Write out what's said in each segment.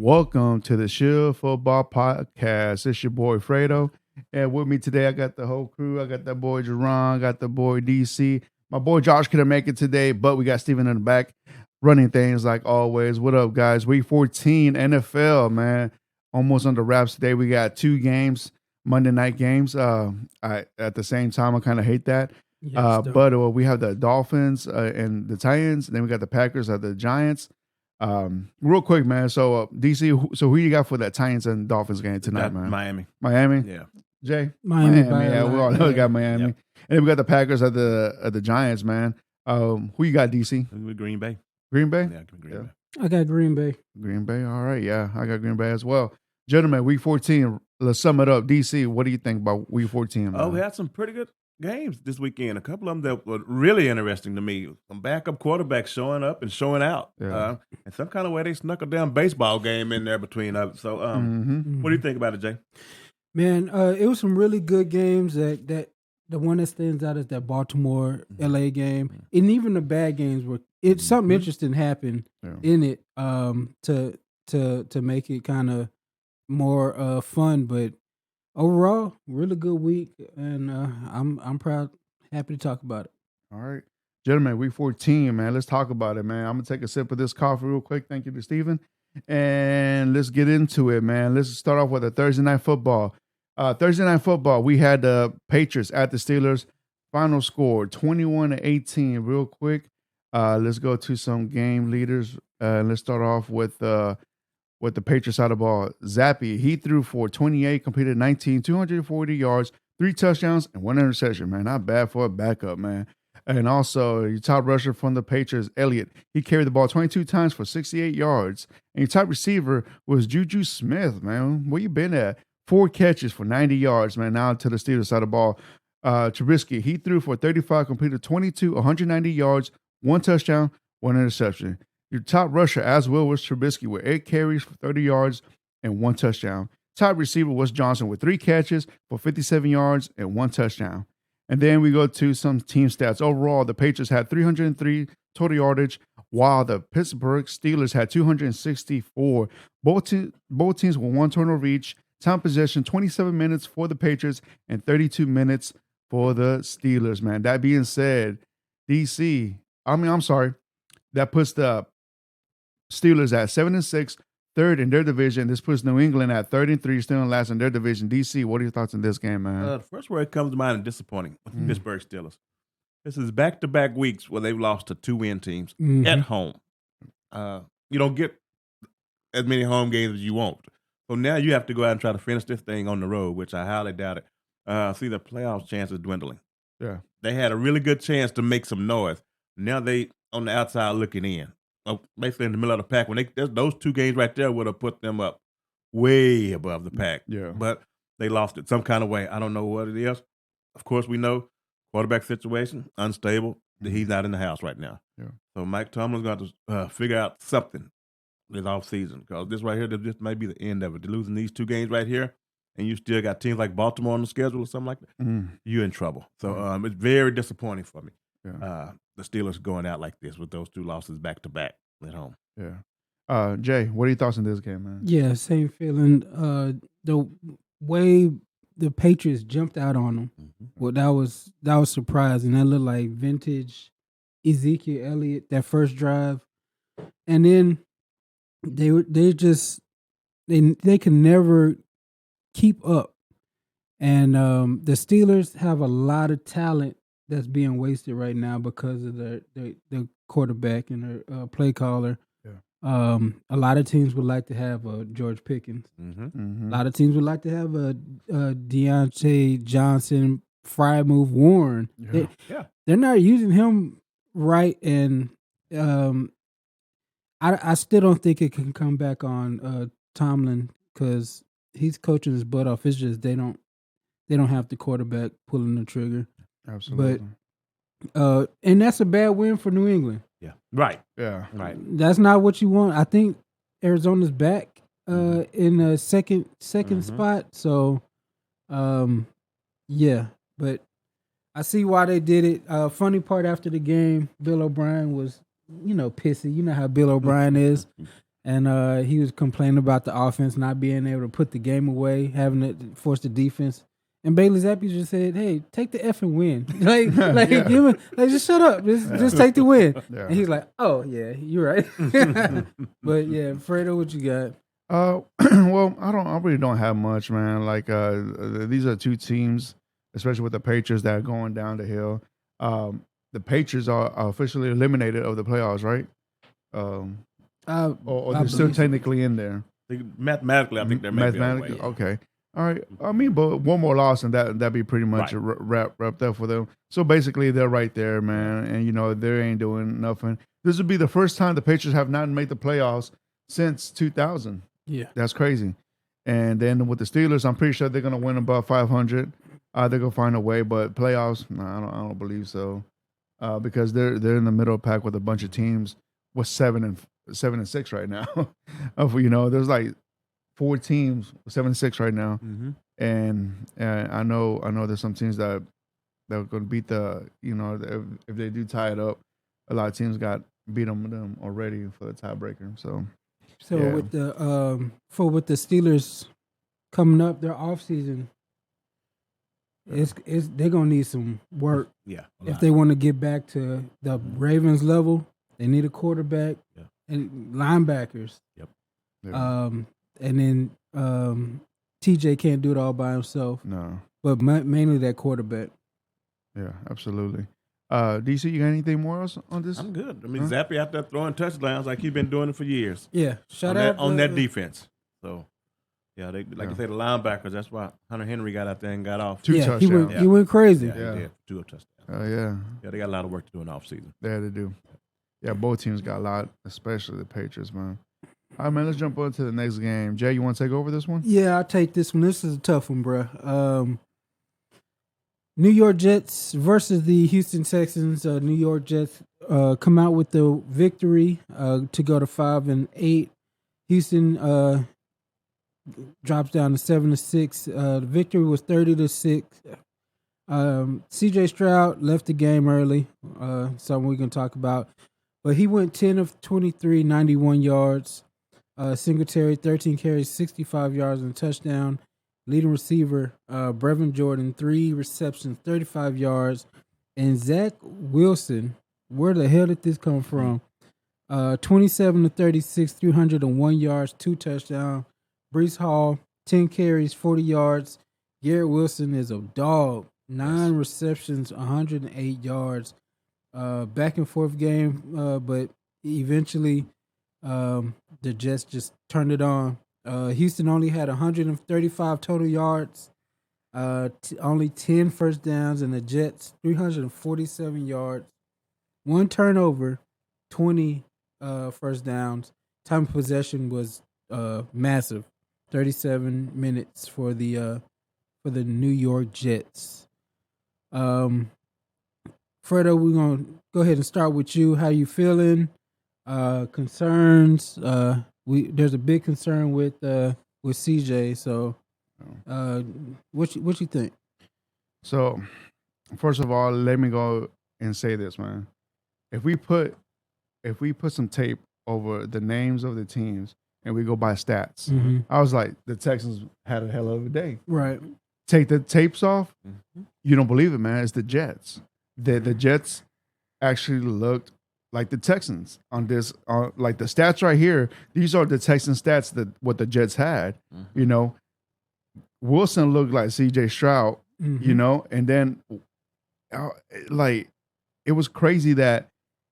Welcome to the Shield Football Podcast. It's your boy Fredo. And with me today, I got the whole crew. I got that boy Jerron, I got the boy DC. My boy Josh couldn't make it today, but we got Steven in the back running things like always. What up, guys? Week 14 NFL, man. Almost on the wraps today. We got 2 games, Monday night games. At the same time, I kind of hate that. But we have the Dolphins and the Titans. And then we got the Packers and the Giants. Real quick, man. So DC, so who you got for that Titans and Dolphins game tonight, man? Miami. Yeah. Jay? Miami. Yeah, we all know we got Miami. Yep. And then we got the Packers at the Giants, man. Who you got, DC? With Green Bay. Green Bay? Yeah, Green Bay. I got Green Bay. Green Bay. All right. Yeah, I got Green Bay as well. Gentlemen, week 14, let's sum it up. DC, what do you think about week 14, man? Oh, we had some pretty good games this weekend. A couple of them that were really interesting to me. Some backup quarterbacks showing up and showing out. Yeah. And some kind of way they snuck a damn baseball game in there between us. So what do you think about it, Jay? Man, it was some really good games. That the one that stands out is that Baltimore LA game, and even the bad games were. It's something interesting happened in it to make it kind of more fun. But overall, really good week, and I'm proud, happy to talk about it. All right. Gentlemen, week 14, man. Let's talk about it, man. I'm going to take a sip of this coffee real quick. Thank you to Steven. And let's get into it, man. Let's start off with a Thursday night football. Thursday night football, we had the Patriots at the Steelers. Final score, 21-18. Real quick, let's go to some game leaders. Let's start off with the Patriots side of the ball. Zappy, he threw for 28, completed 19, 240 yards, 3 touchdowns, and 1 interception, man. Not bad for a backup, man. And also, your top rusher from the Patriots, Elliott, he carried the ball 22 times for 68 yards. And your top receiver was Juju Smith, man. Where you been at? 4 catches for 90 yards, man. Now to the Steelers side of the ball. Trubisky, he threw for 35, completed 22, 190 yards, 1 touchdown, 1 interception. Your top rusher as well was Trubisky with 8 carries for 30 yards and 1 touchdown. Top receiver was Johnson with 3 catches for 57 yards and 1 touchdown. And then we go to some team stats. Overall, the Patriots had 303 total yardage, while the Pittsburgh Steelers had 264. Both teams with 1 turnover each. Time possession, 27 minutes for the Patriots and 32 minutes for the Steelers, man. That being said, that puts the Steelers at 7-6, third in their division. This puts New England at 3-3, still in last in their division. DC, what are your thoughts on this game, man? The first word that comes to mind is disappointing with the Pittsburgh Steelers. This is back-to-back weeks where they've lost to 2-win teams at home. You don't get as many home games as you want. So now you have to go out and try to finish this thing on the road, which I highly doubt it. See the playoff chances dwindling. Yeah. They had a really good chance to make some noise. Now they on the outside looking in. Basically in the middle of the pack. When those 2 games right there would have put them up way above the pack. Yeah. But they lost it some kind of way. I don't know what it is. Of course, we know quarterback situation, unstable. He's not in the house right now. Yeah. So Mike Tomlin's going to figure out something this offseason, because this right here, this might be the end of it. They're losing these 2 games right here, and you still got teams like Baltimore on the schedule or something like that. You're in trouble. So it's very disappointing for me. Yeah. The Steelers going out like this with those 2 losses back to back at home. Yeah. Jay, what are your thoughts on this game, man? Yeah, same feeling. The way the Patriots jumped out on them, well, that was surprising. That looked like vintage Ezekiel Elliott, that first drive, and then they can never keep up. And the Steelers have a lot of talent that's being wasted right now because of the quarterback and their play caller. Yeah. A lot of teams would like to have a George Pickens. A lot of teams would like to have a Deontay Johnson, Fry Move Warren. They're not using him right, and I still don't think it can come back on Tomlin because he's coaching his butt off. It's just they don't have the quarterback pulling the trigger. Absolutely. But and that's a bad win for New England. Yeah. Right. Yeah. Right. That's not what you want. I think Arizona's back in the second spot. So yeah, but I see why they did it. Funny part after the game, Bill O'Brien was, pissy. You know how Bill O'Brien is. And he was complaining about the offense not being able to put the game away, having to force the defense. And Bailey Zappi just said, "Hey, take the effing win. Just shut up. Just take the win." Yeah. And he's like, "Oh yeah, you're right." But yeah, Fredo, what you got? Well, I really don't have much, man. Like, these are two teams, especially with the Patriots, that are going down the hill. The Patriots are officially eliminated of the playoffs, right? Or they're still technically in there. Mathematically, I think they're mathematically. Yeah. Okay. All right. I mean, but one more loss and that'd be pretty much wrapped up for them. So basically, they're right there, man. And they ain't doing nothing. This would be the first time the Patriots have not made the playoffs since 2000. Yeah, that's crazy. And then with the Steelers, I'm pretty sure they're gonna win above 500. They're gonna find a way, but playoffs, no, I don't believe so. Because they're in the middle of the pack with a bunch of teams with 7-6 right now. There's like 4 teams 7-6 right now, and I know there's some teams that are going to beat if they do tie it up, a lot of teams got beat them already for the tiebreaker. So yeah. With the Steelers coming up, their off season, they're gonna need some work. Yeah, if they want to get back to the Ravens level, they need a quarterback and linebackers. Yep. Yeah. And then TJ can't do it all by himself. No. But mainly that quarterback. Yeah, absolutely. DC, you got anything more else on this? I'm good. I mean, Zappi out there throwing touchdowns like he's been doing it for years. Yeah, shout out on that defense. So, yeah, I say, the linebackers. That's why Hunter Henry got out there and got off 2 touchdowns. He went crazy. Yeah, he did. 2 touchdowns. Oh yeah. Yeah, they got a lot of work to do in the offseason. Yeah, they do. Yeah, both teams got a lot, especially the Patriots, man. All right, man, let's jump on to the next game. Jay, you want to take over this one? Yeah, I'll take this one. This is a tough one, bro. New York Jets versus the Houston Texans. New York Jets come out with the victory to go to 5-8. Houston drops down to 7-6. The victory was 30-6. CJ Stroud left the game early. Something we can talk about. But he went 10 of 23, 91 yards. Singletary, 13 carries, 65 yards and a touchdown. Leading receiver, Brevin Jordan, 3 receptions, 35 yards. And Zach Wilson, where the hell did this come from? 27 of 36, 301 yards, 2 touchdowns. Breece Hall, 10 carries, 40 yards. Garrett Wilson is a dog. 9 receptions, 108 yards. Back and forth game, but eventually the Jets just turned it on. Houston only had 135 total yards, only 10 first downs, and the Jets 347 yards, 1 turnover, 20 first downs. Time of possession was massive, 37 minutes for the New York Jets. Fredo, we're gonna go ahead and start with you. How you feeling? Concerns? There's a big concern with CJ. So, what you think? So, first of all, let me go and say this, man. If we put some tape over the names of the teams and we go by stats, I was like, the Texans had a hell of a day. Right. Take the tapes off, you don't believe it, man. It's the Jets. The Jets actually looked like the Texans on this. Like the stats right here, these are the Texan stats that what the Jets had. You know, Wilson looked like C.J. Stroud. You know, and then like it was crazy that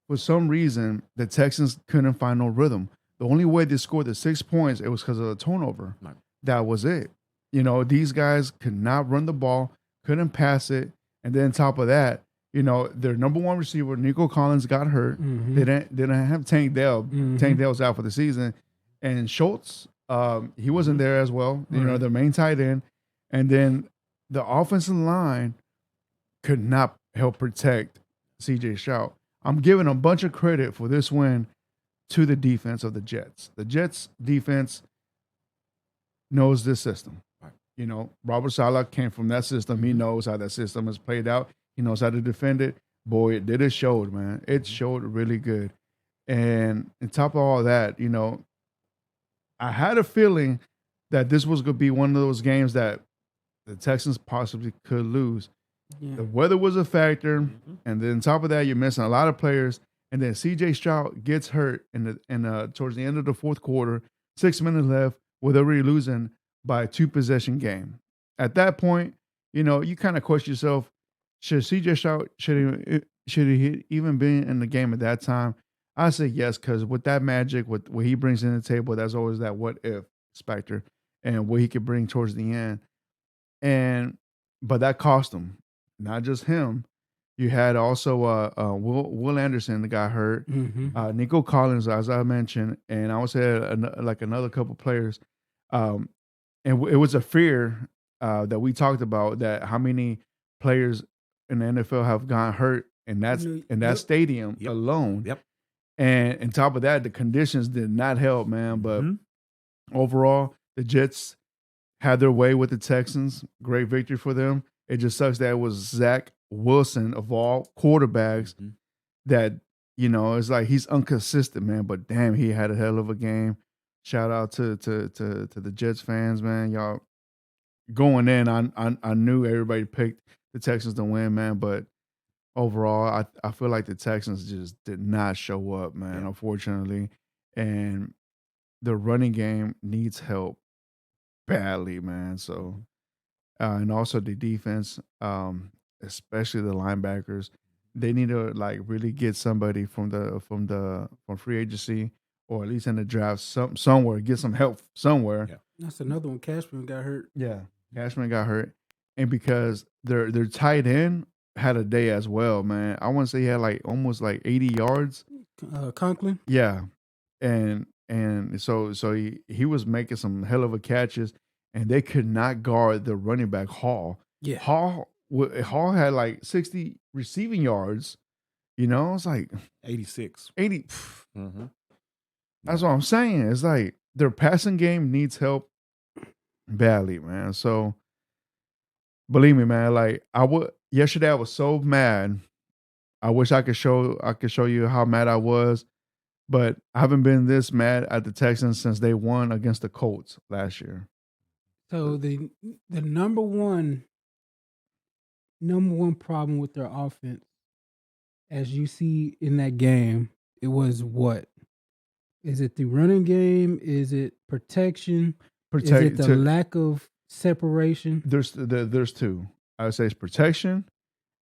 for some reason the Texans couldn't find no rhythm. The only way they scored the 6 points, it was because of the turnover. Right. That was it. You know, these guys could not run the ball, couldn't pass it, and then on top of that, You know, their number one receiver, Nico Collins, got hurt. Mm-hmm. They didn't have Tank Dell. Mm-hmm. Tank Dell's out for the season, and Schultz, he wasn't there as well. You know, their main tight end, and then the offensive line could not help protect C.J. Stroud. I'm giving a bunch of credit for this win to the defense of the Jets. The Jets defense knows this system. Right. You know, Robert Saleh came from that system. He knows how that system is played out. He knows how to defend it. Boy, it showed, man. It showed really good. And on top of all that, you know, I had a feeling that this was going to be one of those games that the Texans possibly could lose. Yeah. The weather was a factor, and then on top of that, you're missing a lot of players. And then C.J. Stroud gets hurt towards the end of the fourth quarter, 6 minutes left, with already losing by a 2-possession game. At that point, you know, you kind of question yourself: should C.J. Stroud should he even been in the game at that time? I say yes, because with that magic, with what he brings in the table, there's always that what if factor and what he could bring towards the end. But that cost him, not just him. You had also Will Anderson that got hurt, Mm-hmm. Nico Collins, as I mentioned, and I would say like another couple players. And it was a fear that we talked about, that how many players in the NFL have gone hurt in that stadium alone. Yep. And on top of that, the conditions did not help, man. But overall, the Jets had their way with the Texans. Great victory for them. It just sucks that it was Zach Wilson of all quarterbacks that, you know, it's like he's inconsistent, man. But damn, he had a hell of a game. Shout out to the Jets fans, man. Y'all going in, I knew everybody picked the Texans to win, man. But overall, I feel like the Texans just did not show up, man, unfortunately. And the running game needs help badly, man. So, and also the defense, especially the linebackers, they need to like really get somebody from free agency, or at least in the draft somewhere, get some help somewhere. Yeah. That's another one. Cashman got hurt. Yeah, Cashman got hurt, and because their tight end had a day as well, man. I want to say he had like almost like 80 yards. Conklin. Yeah, and so he was making some hell of a catches, and they could not guard the running back Hall. Yeah. Hall had like 60 receiving yards. You know, it's like 86. 80. That's what I'm saying. It's like their passing game needs help badly, man. So believe me, man. Like yesterday, I was so mad. I wish I could show you how mad I was, but I haven't been this mad at the Texans since they won against the Colts last year. So the number one problem with their offense, as you see in that game, it was what? Is it the running game? Is it protection? Is it the lack of separation? There's two. I would say it's protection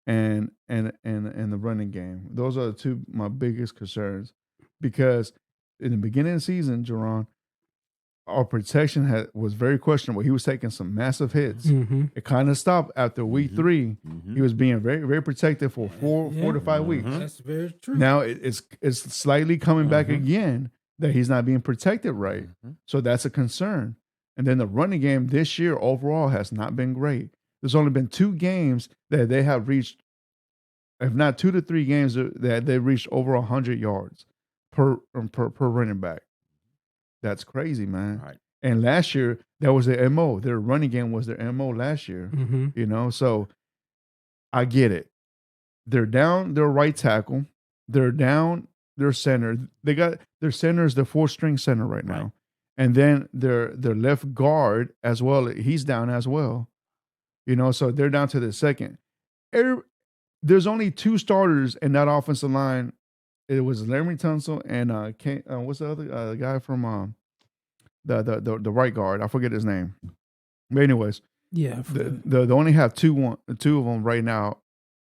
and the running game. Those are the two my biggest concerns, because in the beginning of the season, Jerron, our protection was very questionable. He was taking some massive hits. It kind of stopped after week 3. He was being very, very protected for 4 to 5 weeks. That's very true. Now it's slightly coming back again, that he's not being protected right. So that's a concern. And then the running game this year overall has not been great. There's only been 2 games that they have reached, if not 2 to 3 games that they reached over 100 yards per running back. That's crazy, man. Right. And last year, that was their MO. Their running game was their MO last year. You know, so I get it. They're down their right tackle. They're down their center. They got their center is the 4th-string center right now. Right. And then their left guard as well, he's down as well. You know, so they're down to the second. There's only 2 starters in that offensive line. It was Larry Tunsil and what's the other guy from the right guard? I forget his name. But anyways, yeah, they only have two of them right now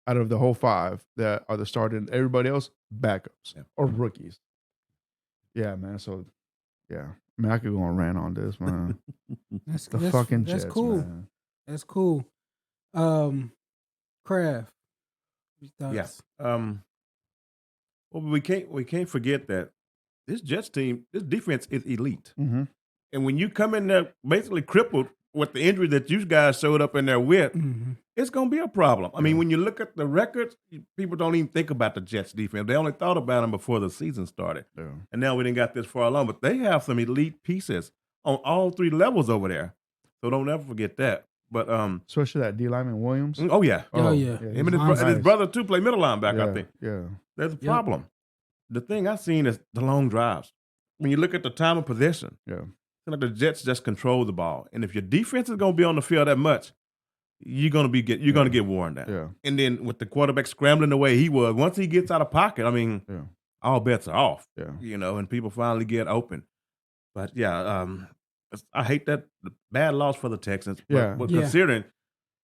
out of the whole 5 that are the starters. Everybody else backups or rookies. Yeah, man. So yeah, I mean, I could go on rant on this, man. that's fucking Jets, Jets, cool. man. That's cool. Kraft, Yeah. Well, we can't forget that this Jets team, this defense is elite. Mm-hmm. And when you come in there basically crippled with the injury that you guys showed up in there with, it's going to be a problem. I mean, when you look at the records, people don't even think about the Jets defense. They only thought about them before the season started. Yeah. And now we didn't got this far along. But they have some elite pieces on all three levels over there. So don't ever forget that. But especially that D lineman Williams. Oh, yeah. Him and his brother, too, play middle linebacker, I think. Yeah. There's a problem. The thing I've seen is the long drives. When you look at the time of possession, it's like the Jets just control the ball. And if your defense is going to be on the field that much, you're going to get worn down. Yeah. And then with the quarterback scrambling the way he was, once he gets out of pocket, I mean, all bets are off. Yeah. You know, and people finally get open. But I hate that bad loss for the Texans. But considering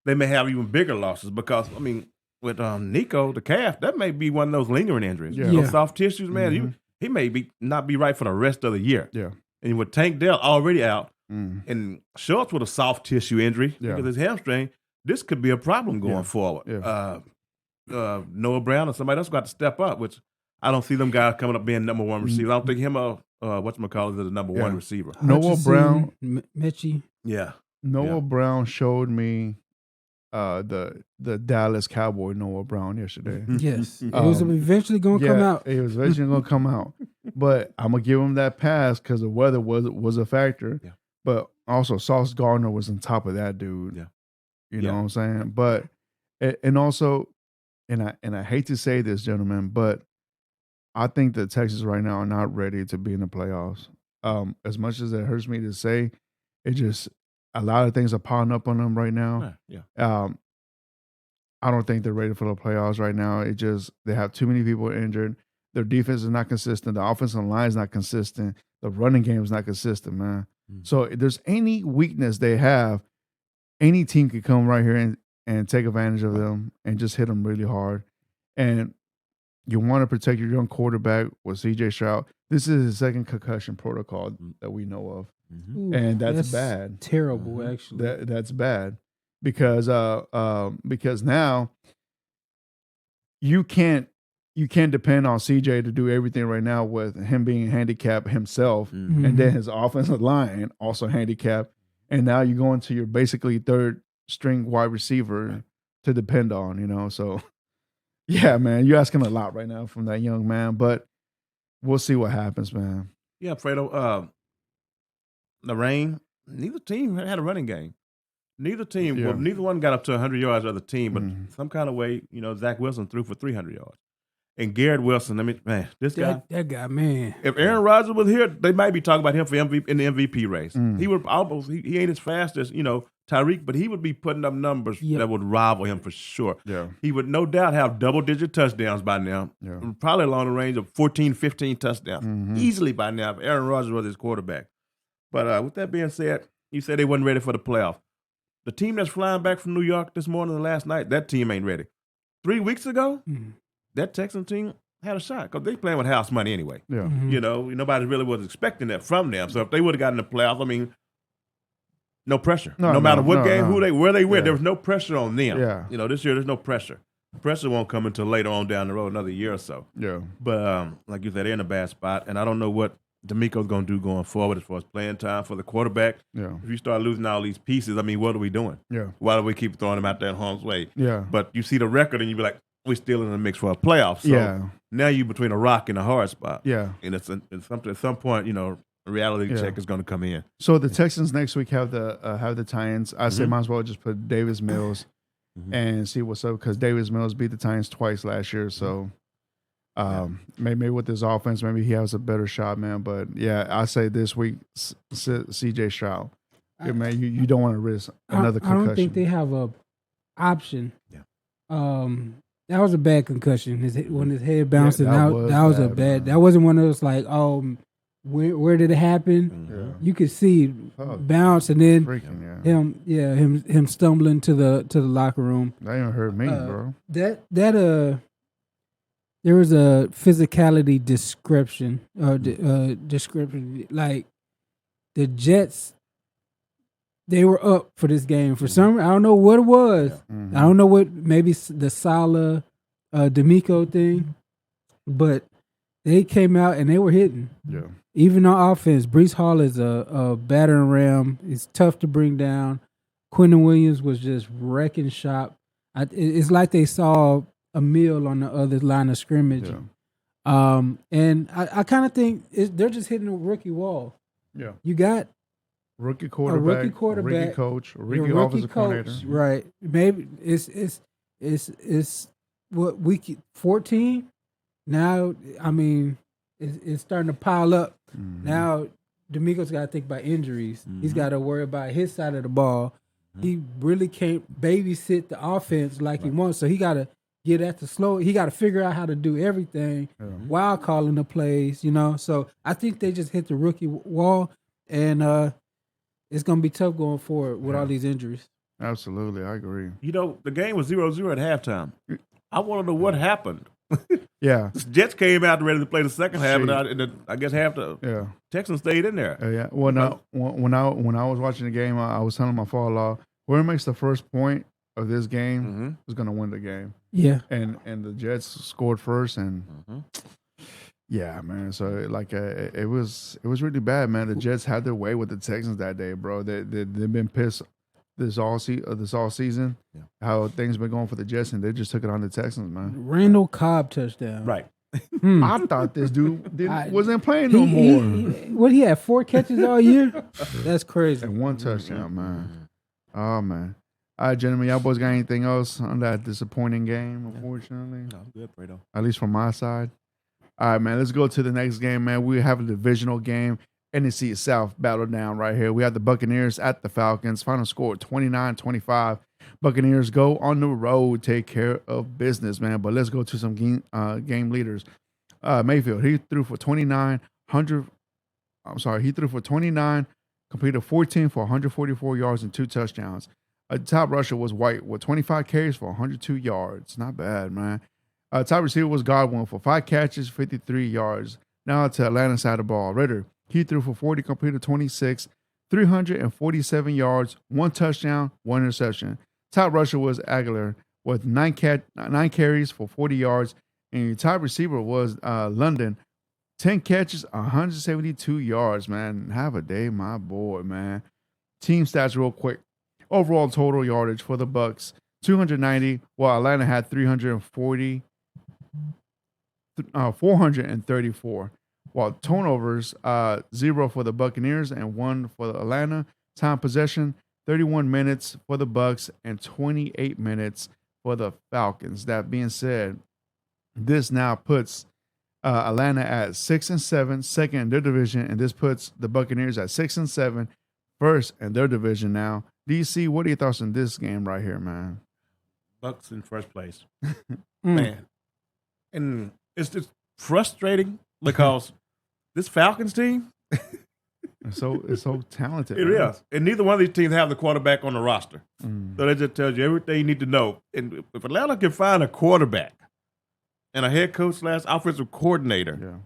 they may have even bigger losses because I mean, with Nico the calf, that may be one of those lingering injuries. Those soft tissues, man. He may not be right for the rest of the year. Yeah. And with Tank Dell already out, and Schultz with a soft tissue injury because his hamstring, this could be a problem going forward. Yeah. Noah Brown or somebody else got to step up, which I don't see them guys coming up being number one receiver. I don't think him or whatchamacallit is the number one receiver. Noah Brown. Mitchie. Yeah. Noah Brown showed me the Dallas Cowboy Noah Brown yesterday. Yes. It was eventually going to come out. It was eventually going to come out. But I'm going to give him that pass because the weather was a factor. Yeah. But also Sauce Gardner was on top of that dude. Yeah. You know what I'm saying? But and also, and I hate to say this, gentlemen, but I think the Texans right now are not ready to be in the playoffs. As much as it hurts me to say, it just a lot of things are piling up on them right now. I don't think they're ready for the playoffs right now. It just they have too many people injured. Their defense is not consistent. The offensive line is not consistent. The running game is not consistent, man. So if there's any weakness they have, any team could come right here and take advantage of them and just hit them really hard. And you want to protect your young quarterback with C.J. Stroud. This is his second concussion protocol that we know of. Ooh, and that's bad. Terrible, actually. That's bad because now you can't depend on CJ to do everything right now with him being handicapped himself, and then his offensive line also handicapped, and now you're going to your basically third string wide receiver to depend on. You know, so yeah, man, you're asking a lot right now from that young man, but we'll see what happens, man. Yeah, Fredo. The rain. Neither team had a running game. Neither team. Well, neither one got up to 100 yards of the team, but some kind of way, Zach Wilson threw for 300 yards. And Garrett Wilson, I mean, man, this guy. That guy, man. If Aaron Rodgers was here, they might be talking about him for MVP in the MVP race. He would almost. He ain't as fast as Tyreek, but he would be putting up numbers that would rival him for sure. Yeah. He would no doubt have double-digit touchdowns by now. Yeah. Probably along the range of 14, 15 touchdowns. Easily by now if Aaron Rodgers was his quarterback. But with that being said, you said they wasn't ready for the playoff. The team that's flying back from New York this morning and last night, that team ain't ready. 3 weeks ago, that Texan team had a shot because they playing with house money anyway. Yeah. Nobody really was expecting that from them. So if they would have gotten the playoff, I mean, no pressure. No matter what game, where they went, there was no pressure on them. Yeah. This year there's no pressure. Pressure won't come until later on down the road, another year or so. Yeah. But like you said, they're in a bad spot, and I don't know what D'Amico's going to do going forward as far as playing time for the quarterback. Yeah. If you start losing all these pieces, I mean, what are we doing? Yeah. Why do we keep throwing them out there in harm's way? Yeah. But you see the record and you be like, we're still in the mix for a playoff. So now you're between a rock and a hard spot. Yeah. And it's something at some point, a reality check is going to come in. So the Texans next week have the Titans. I say might as well just put Davis Mills and see what's up because Davis Mills beat the Titans twice last year. So maybe with his offense, maybe he has a better shot, man. But yeah, I say this week, C.J. Stroud. Man, you don't want to risk another concussion. I don't think they have a option. Yeah. That was a bad concussion. When his head bounced, that was a bad. That wasn't one of those like, where did it happen? You could see bounce and then him stumbling to the locker room. That even hurt me, bro. There was a physicality description like the Jets. They were up for this game for some. I don't know what it was. I don't know what. Maybe the Salah D'Amico thing, but they came out and they were hitting. Yeah. Even on offense, Brees Hall is a battering ram. It's tough to bring down. Quentin Williams was just wrecking shop. It's like they saw a meal on the other line of scrimmage. Yeah. And I kind of think they're just hitting a rookie wall. Yeah. You got rookie a quarterback, rookie quarterback, rookie coach, a your rookie offensive coach, coordinator. right? Maybe it's what week 14 now. I mean, it's starting to pile up. Mm-hmm. Now D'Amico's got to think about injuries. Mm-hmm. He's got to worry about his side of the ball. Mm-hmm. He really can't babysit the offense like he wants. So he got to get at the slow. He got to figure out how to do everything while calling the plays. So I think they just hit the rookie wall, and it's gonna be tough going forward with all these injuries. Absolutely, I agree. The game was 0-0 at halftime. I want to know what happened. Yeah, the Jets came out ready to play the second half, and I guess half the Texans stayed in there. Yeah. Well, no, when I was watching the game, I was telling my father-in-law, whoever makes the first point of this game is going to win the game. Yeah, and the Jets scored first, and yeah, man. So it was really bad, man. The Jets had their way with the Texans that day, bro. They've been pissed this all season. Yeah. How things been going for the Jets, and they just took it on the Texans, man. Randall Cobb touchdown. Right. I thought this dude wasn't playing no more. He had 4 catches all year? That's crazy. And 1 touchdown, man. Oh, man. All right, gentlemen, y'all boys got anything else on that disappointing game, unfortunately? No, I'm good, Fredo. At least from my side. All right, man, let's go to the next game, man. We have a divisional game. NFC South battle down right here. We have the Buccaneers at the Falcons. Final score 29-25. Buccaneers go on the road, take care of business, man. But let's go to some game leaders. Mayfield, he threw for 29, completed 14 for 144 yards and 2 touchdowns. Top rusher was White with 25 carries for 102 yards. Not bad, man. Top receiver was Godwin for 5 catches, 53 yards. Now to Atlanta side of the ball. Ritter, he threw for 40, completed 26, 347 yards, 1 touchdown, 1 interception. Top rusher was Aguilar with 9 carries for 40 yards. And your top receiver was London, 10 catches, 172 yards, man. Have a day, my boy, man. Team stats real quick. Overall total yardage for the Bucs, 290, while Atlanta had 434. While turnovers, 0 for the Buccaneers and 1 for the Atlanta. Time possession, 31 minutes for the Bucs and 28 minutes for the Falcons. That being said, this now puts Atlanta at 6-7, second in their division, and this puts the Buccaneers at 6-7, first in their division now. DC, what are your thoughts on this game right here, man? Bucs in first place. Man. And it's just frustrating because this Falcons team it's so talented. It is. And neither one of these teams have the quarterback on the roster. So that just tells you everything you need to know. And if Atlanta can find a quarterback and a head coach / offensive coordinator,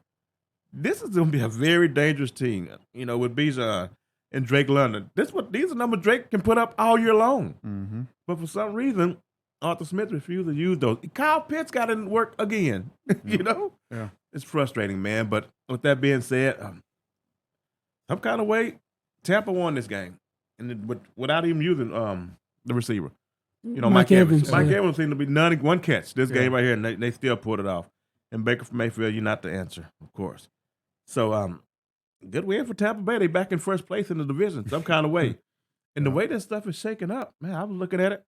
this is going to be a very dangerous team. With Bijan and Drake London. These are numbers Drake can put up all year long. But for some reason, Arthur Smith refused to use those. Kyle Pitts got to work again. Yeah. It's frustrating, man. But with that being said, some kind of way, Tampa won this game, and without even using the receiver. Mike Evans. Mike Evans seemed to be one catch this game right here, and they still pulled it off. And Baker Mayfield, you're not the answer, of course. So, good win for Tampa Bay. They back in first place in the division, some kind of way. And the way this stuff is shaking up, man, I was looking at it.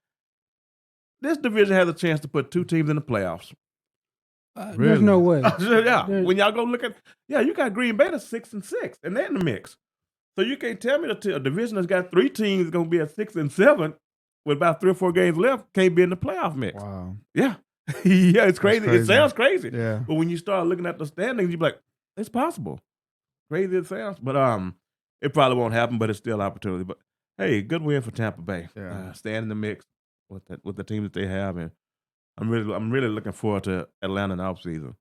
This division has a chance to put 2 teams in the playoffs. Really? There's no way. When y'all go look at, you got Green Bay that's 6-6, and they're in the mix. So you can't tell me a division that's got 3 teams going to be at 6-7 with about 3 or 4 games left can't be in the playoff mix. Wow. Yeah. It's crazy. It sounds crazy. Yeah. But when you start looking at the standings, you be like, it's possible. Crazy it sounds, but it probably won't happen. But it's still an opportunity. But hey, good win for Tampa Bay. Staying in the mix with the team that they have, and I'm really looking forward to Atlanta in the offseason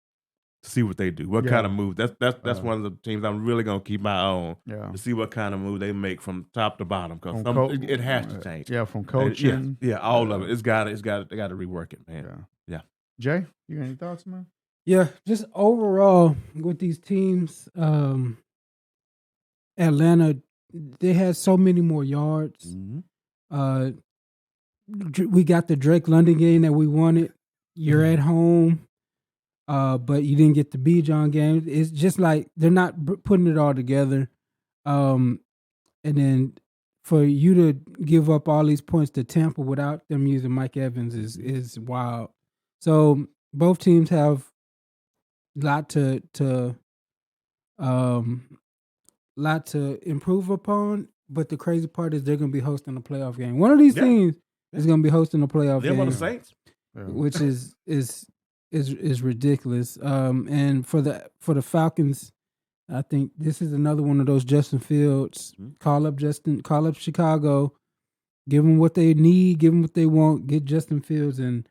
to see what they do. What kind of move? That's one of the teams I'm really gonna keep my eye on to see what kind of move they make from top to bottom, because it has to change. Yeah, from coaching. All of it. They got to rework it, man. Yeah. Jay, you got any thoughts, man? Yeah, just overall with these teams, Atlanta, they had so many more yards. Mm-hmm. We got the Drake London game that we wanted. You're at home, but you didn't get the Bijan game. It's just like they're not putting it all together. And then for you to give up all these points to Tampa without them using Mike Evans is wild. So both teams have a lot to improve upon. But the crazy part is they're going to be hosting a playoff game. One of these teams is going to be hosting a playoff game. They're one of the Saints, which is ridiculous. And for the Falcons, I think this is another one of those Justin Fields. Call up Chicago, give them what they need, give them what they want, get Justin Fields, and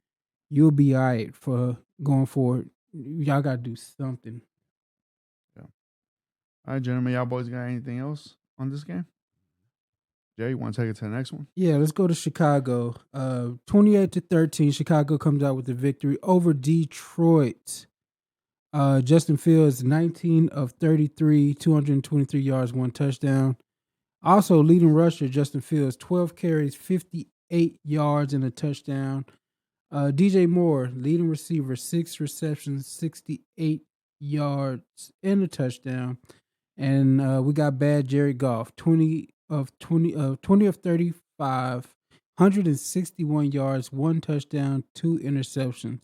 you'll be all right for going forward. Y'all got to do something. Yeah. All right, gentlemen, y'all boys got anything else on this game? Jay, you want to take it to the next one? Yeah, let's go to Chicago. 28-13, Chicago comes out with the victory over Detroit. Justin Fields, 19 of 33, 223 yards, 1 touchdown. Also, leading rusher, Justin Fields, 12 carries, 58 yards, and a touchdown. DJ Moore, leading receiver, 6 receptions, 68 yards, and a touchdown. And we got bad Jared Goff, 20 of 35, 161 yards, 1 touchdown, 2 interceptions.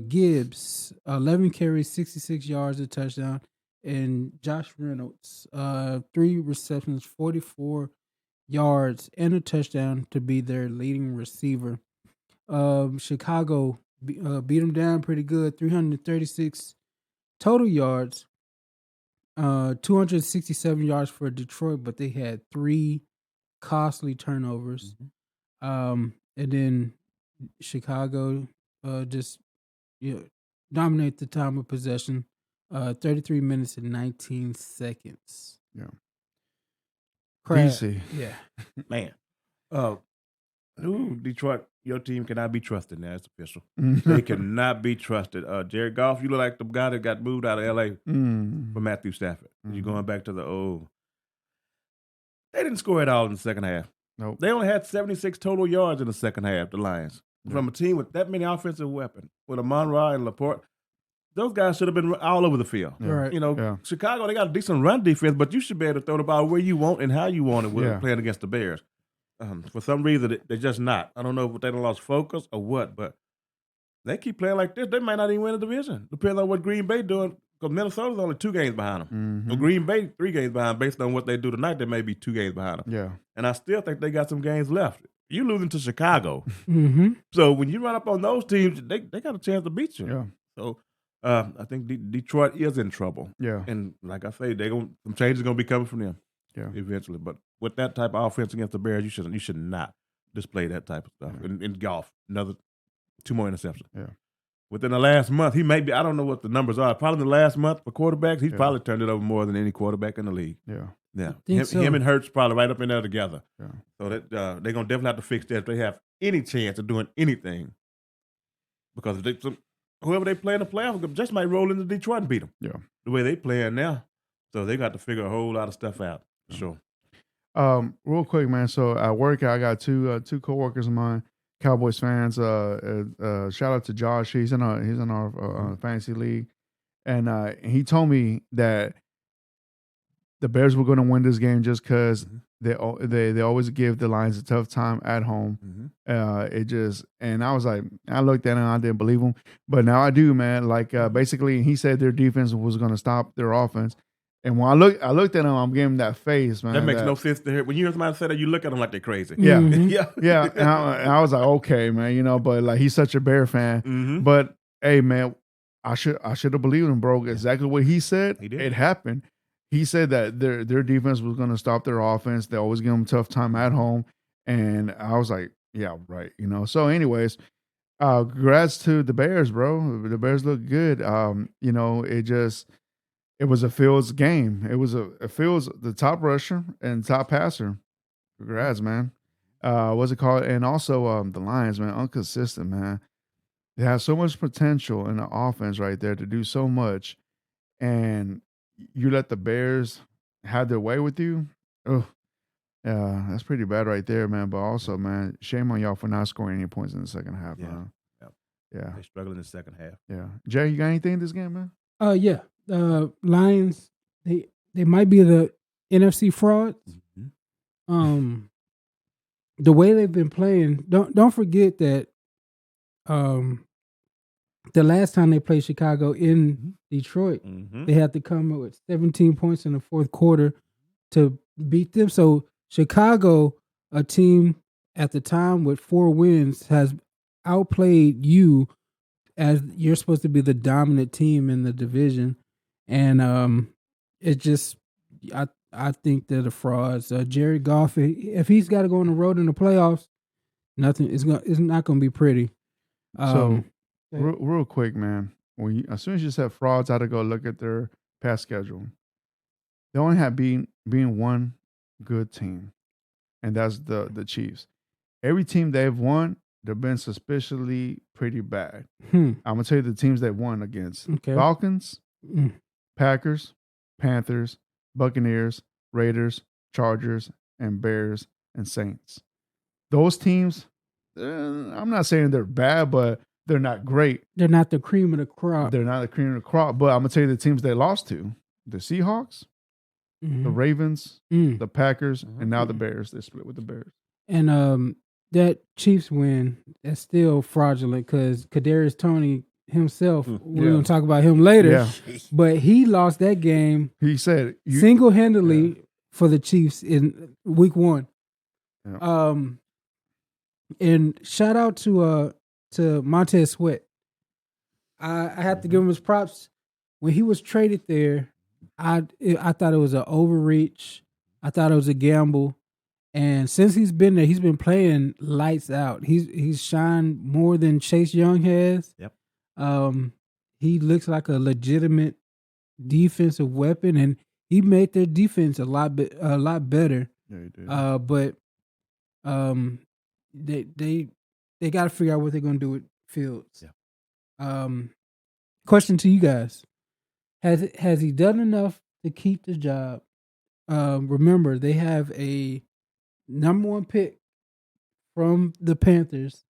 Gibbs, 11 carries, 66 yards, a touchdown. And Josh Reynolds, 3 receptions, 44 yards, and a touchdown to be their leading receiver. Chicago beat them down pretty good, 336 total yards, 267 yards for Detroit, but they had 3 costly turnovers. And then Chicago just dominate the time of possession, 33 minutes and 19 seconds. Yeah. Crazy. Yeah. Man. Detroit, your team cannot be trusted now. It's official. They cannot be trusted. Jared Goff, you look like the guy that got moved out of L.A. for Matthew Stafford. You're going back to the old. They didn't score at all in the second half. Nope. They only had 76 total yards in the second half, the Lions. From a team with that many offensive weapons, with Amon-Ra and Laporte, those guys should have been all over the field. Yeah. Right. Chicago, they got a decent run defense, but you should be able to throw the ball where you want and how you want it with playing against the Bears. For some reason, they're just not. I don't know if they lost focus or what, but they keep playing like this. They might not even win the division. Depends on what Green Bay doing, because Minnesota's only 2 games behind them. So Green Bay, 3 games behind. Based on what they do tonight, they may be 2 games behind them. Yeah. And I still think they got some games left. You losing to Chicago. So when you run up on those teams, they got a chance to beat you. Yeah. So I think Detroit is in trouble. Yeah. And like I say, some changes are going to be coming from them. Yeah. Eventually. But with that type of offense against the Bears, you should not display that type of stuff. In golf, another 2 more interceptions. Yeah. Within the last month, he may be, I don't know what the numbers are, probably in the last month for quarterbacks, he's probably turned it over more than any quarterback in the league. Yeah. Yeah. Him and Hurts probably right up in there together. Yeah. So that they're going to definitely have to fix that if they have any chance of doing anything. Because whoever they play in the playoffs just might roll into Detroit and beat them. Yeah. The way they playing now. So they got to figure a whole lot of stuff out. For sure. Real quick, man. So at work, I got two coworkers of mine, Cowboys fans. Shout out to Josh. He's in our fantasy league, and he told me that the Bears were going to win this game just because they always give the Lions a tough time at home. And I was like, I looked at him, I didn't believe him, but now I do, man. Like basically, he said their defense was going to stop their offense. And when I looked at him, I'm giving him that face, man. That makes no sense to hear. When you hear somebody say that, you look at them like they're crazy. Yeah, yeah. And I was like, okay, man, but like he's such a Bear fan. But hey, man, I should have believed him, bro. Exactly what he said. He did. It happened. He said that their defense was going to stop their offense. They always give them a tough time at home, and I was like, yeah, right. So, anyways, congrats to the Bears, bro. The Bears look good. It was a Fields game. It was a Fields, the top rusher and top passer. Congrats, man. What's it called? And also the Lions, man, inconsistent, man. They have so much potential in the offense right there to do so much, and you let the Bears have their way with you. Oh, yeah, that's pretty bad right there, man. But also, man, shame on y'all for not scoring any points in the second half, Yeah. man. Yep. Yeah, They struggled in the second half. yeah. Jay, you got anything in this game, man? Yeah. Lions, they might be the NFC frauds. Mm-hmm. The way they've been playing, don't forget that the last time they played Chicago in Detroit, they had to come up with 17 points in the fourth quarter to beat them. So Chicago, a team at the time with 4 wins, has outplayed you as you're supposed to be the dominant team in the division. And it just I think they're the frauds. Jared Goff, if he's got to go on the road in the playoffs, it's not going to be pretty. So, real quick, man. As soon as you said frauds, I had to go look at their past schedule. They only have being one good team, and that's the Chiefs. Every team they've won, they've been suspiciously pretty bad. I'm gonna tell you the teams they've won against: Falcons, Packers, Panthers, Buccaneers, Raiders, Chargers, and Bears and Saints. Those teams, I'm not saying they're bad, but they're not great. They're not the cream of the crop. They're not the cream of the crop. But I'm gonna tell you the teams they lost to: the Seahawks, the Ravens, the Packers, and now the Bears. They split with the Bears. And that Chiefs win is still fraudulent because Kadarius Toney himself, we're going to talk about him later, but he lost that game. He said single-handedly for the Chiefs in week 1. Yeah. And shout out to Montez Sweat. I have to give him his props. When he was traded there, I thought it was an overreach. I thought it was a gamble. And since he's been there, he's been playing lights out. He's shined more than Chase Young has. Yep. He looks like a legitimate defensive weapon, and he made their defense a lot better. Yeah, he did. But they got to figure out what they're going to do with Fields. Yeah. Question to you guys: Has he done enough to keep the job? Remember, they have a number 1 pick from the Panthers.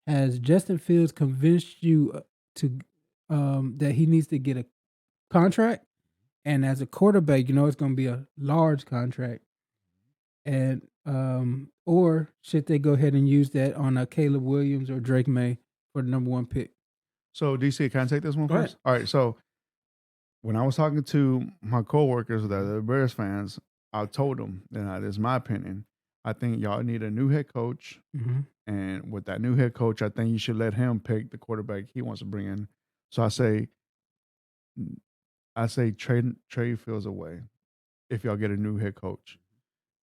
Has Justin Fields convinced you to that he needs to get a contract? And as a quarterback, it's going to be a large contract. And or should they go ahead and use that on a Caleb Williams or Drake May for the number 1 pick? So, DC, can I take this one Go first? ahead. All right. So, when I was talking to my coworkers that are Bears fans, I told them, and this is my opinion, I think y'all need a new head coach. And with that new head coach, I think you should let him pick the quarterback he wants to bring in. So I say trade Fields away if y'all get a new head coach.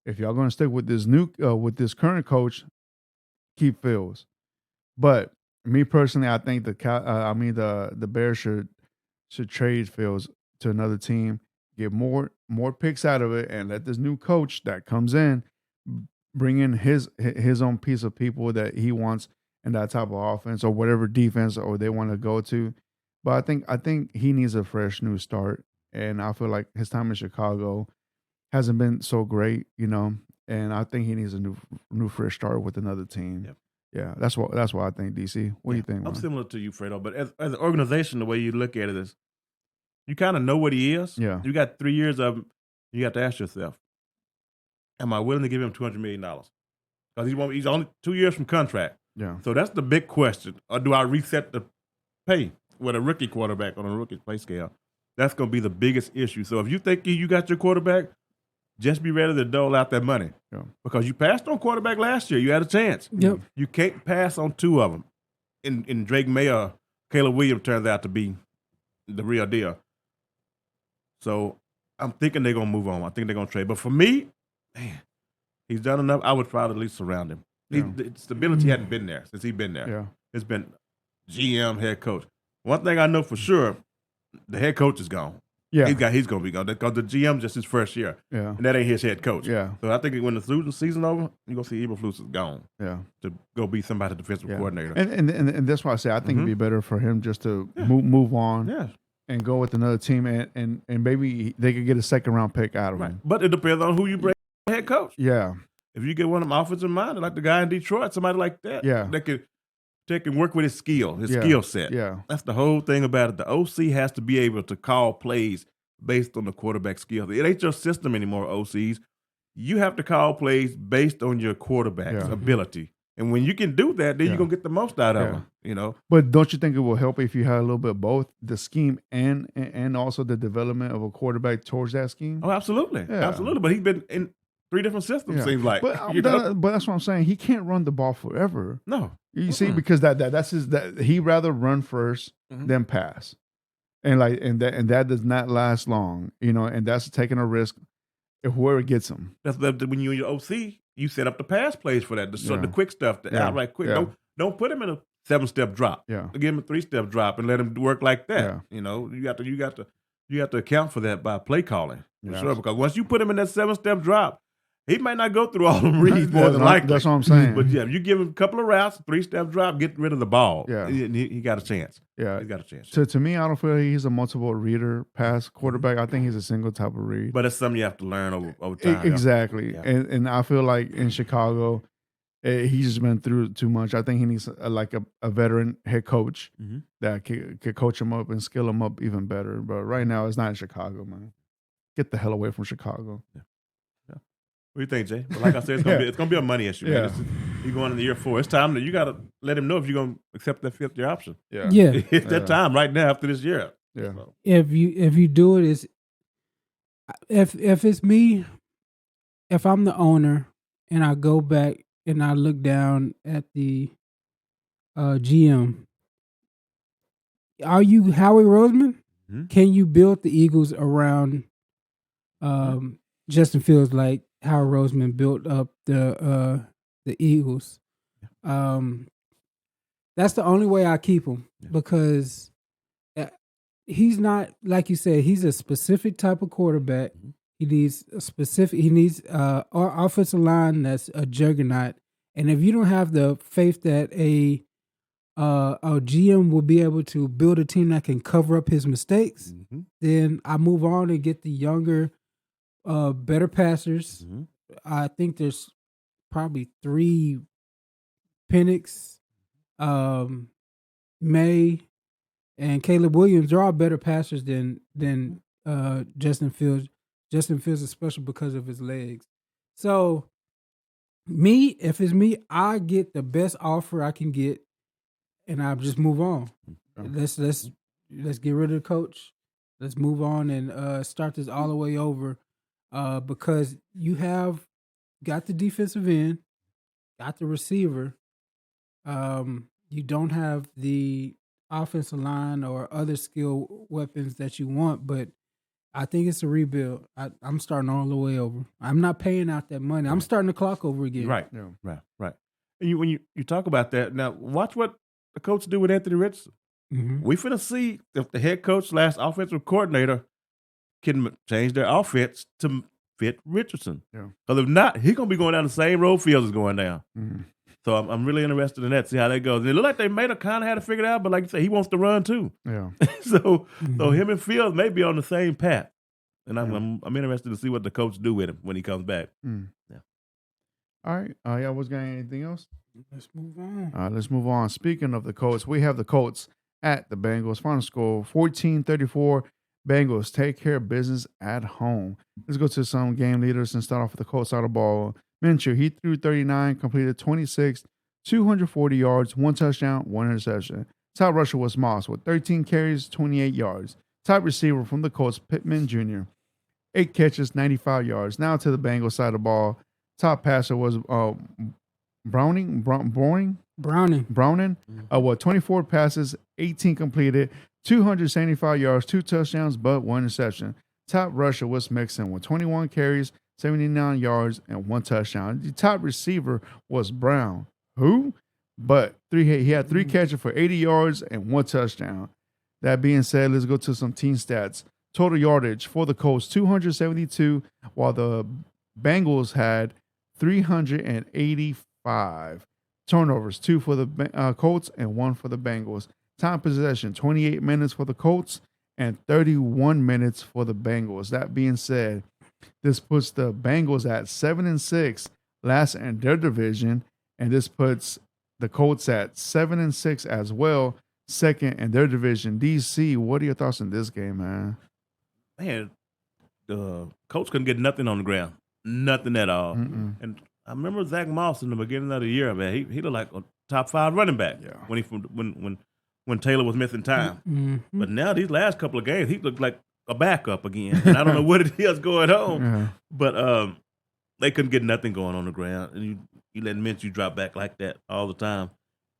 If y'all going to stick with this current coach, keep Fields. But me personally, I think the Bears should trade Fields to another team, get more picks out of it, and let this new coach that comes in bring in his own piece of people that he wants in that type of offense or whatever defense or they want to go to. But I think he needs a fresh new start, and I feel like his time in Chicago hasn't been so great, and I think he needs a new fresh start with another team. Yep. Yeah, that's what I think. DC, what do you think, man? I'm similar to you, Fredo, but as an organization, the way you look at it is, you kind of know what he is. Yeah. You got 3 years of him. You got to ask yourself, am I willing to give him $200 million? Because he's only 2 years from contract. Yeah. So that's the big question. Or do I reset the pay with a rookie quarterback on a rookie pay scale? That's going to be the biggest issue. So if you think you got your quarterback, just be ready to dole out that money. Yeah. Because you passed on quarterback last year. You had a chance. Yep. You can't pass on 2 of them. In Drake May or Caleb Williams turns out to be the real deal. So I'm thinking they're going to move on. I think they're going to trade. But for me, man, he's done enough. I would try to at least surround him. Yeah. The stability hadn't been there since he's been there. Yeah. It's been GM, head coach. One thing I know for sure, the head coach is gone. Yeah. he's going to be gone because the GM just his first year. Yeah. And that ain't his head coach. Yeah. So I think when the season over, you're going to see Eberflus is gone. Yeah. To go be somebody's defensive coordinator. And that's why I say I think it'd be better for him just to move on. Yeah. And go with another team, and maybe they could get a second round pick out of him. But it depends on who you bring head coach. Yeah. If you get one of them offensive minded, like the guy in Detroit, somebody like that, that could take and work with his skill set. Yeah. That's the whole thing about it. The OC has to be able to call plays based on the quarterback skill. It ain't your system anymore, OCs. You have to call plays based on your quarterback's ability. And when you can do that, then you're going to get the most out of them, you know. But don't you think it will help if you had a little bit of both, the scheme and also the development of a quarterback towards that scheme? Oh, absolutely. Yeah. Absolutely. But he's been in 3 different systems, seems like. But that's what I'm saying. He can't run the ball forever. No. You see, because that's he'd rather run first than pass. And that does not last long, you know, and that's taking a risk if whoever gets him. That's when you're in your OC, you set up the pass plays for that, the quick stuff, the outright quick. Yeah. Don't put him in a 7-step drop. Yeah. Give him a 3-step drop and let him work like that. Yeah. You know, you got to account for that by play calling. For Yeah. sure. Because once you put him in that 7-step drop, he might not go through all them reads more than likely. That's what I'm saying. But yeah, you give him a couple of routes, 3-step drop, get rid of the ball. Yeah. He got a chance. Yeah. He got a chance. To me, I don't feel he's a multiple reader pass quarterback. I think he's a single type of read. But it's something you have to learn over time. Exactly. Yeah. And I feel like in Chicago, he's just been through too much. I think he needs a veteran head coach that could coach him up and skill him up even better. But right now, it's not in Chicago, man. Get the hell away from Chicago. Yeah. What do you think, Jay? But like I said, it's gonna be a money issue. Yeah. Man. You're going into year 4. It's time that you got to let him know if you're gonna accept that 5th year option. Yeah. It's that time right now after this year. Yeah. So. If you do it, is if it's me, if I'm the owner and I go back and I look down at the GM, are you Howie Roseman? Mm-hmm. Can you build the Eagles around Justin Fields like how Roseman built up the Eagles? That's the only way I keep him because he's not, like you said, he's a specific type of quarterback. He needs an offensive line that's a juggernaut. And if you don't have the faith that a GM will be able to build a team that can cover up his mistakes, then I move on and get the younger, better passers. I think there's probably 3: Penix, May, and Caleb Williams. They're all better passers than Justin Fields. Justin Fields is special because of his legs. So, if it's me, I get the best offer I can get, and I just move on. Let's get rid of the coach. Let's move on and start this all the way over. Because you have got the defensive end, got the receiver. You don't have the offensive line or other skill weapons that you want, but I think it's a rebuild. I'm starting all the way over. I'm not paying out that money. I'm starting the clock over again. Right. Yeah. Right. And when you talk about that, now watch what the coach do with Anthony Richardson. We finna see if the head coach / offensive coordinator can change their offense to fit Richardson. Because if not, he's going to be going down the same road Fields is going down. So I'm really interested in that, see how that goes. And it looked like they may have kind of had it figured out, but like you say, he wants to run too. Yeah. So him and Fields may be on the same path. And I'm interested to see what the coach do with him when he comes back. Yeah. All right. Y'all was got anything else? Let's move on. Let's move on. Speaking of the Colts, we have the Colts at the Bengals. Final score 14-34. Bengals take care of business at home. Let's go to some game leaders and start off with the Colts out of ball. Minshew, he threw 39, completed 26, 240 yards, 1 touchdown, 1 interception. Top rusher was Moss with 13 carries, 28 yards. Top receiver from the Colts, Pittman Jr., 8 catches, 95 yards. Now to the Bengals side of the ball. Top passer was Browning. 24 passes, 18 completed, 275 yards, 2 touchdowns, but 1 interception. Top rusher was Mixon with 21 carries, 79 yards, and 1 touchdown. The top receiver was Brown. Who? But he had 3 catches for 80 yards and 1 touchdown. That being said, let's go to some team stats. Total yardage for the Colts, 272, while the Bengals had 385. Turnovers, 2 for the Colts and 1 for the Bengals. Time possession, 28 minutes for the Colts and 31 minutes for the Bengals. That being said, this puts the Bengals at 7-6, last in their division, and this puts the Colts at 7-6 as well, second in their division. DC, what are your thoughts on this game, man? Man, the Colts couldn't get nothing on the ground, nothing at all. Mm-mm. And I remember Zach Moss in the beginning of the year, man. He looked like a top 5 running back when Taylor was missing time. Mm-hmm. But now these last couple of games, he looked like a backup again. And I don't know what it is going on. Yeah. But they couldn't get nothing going on the ground. And you let Minshew drop back like that all the time.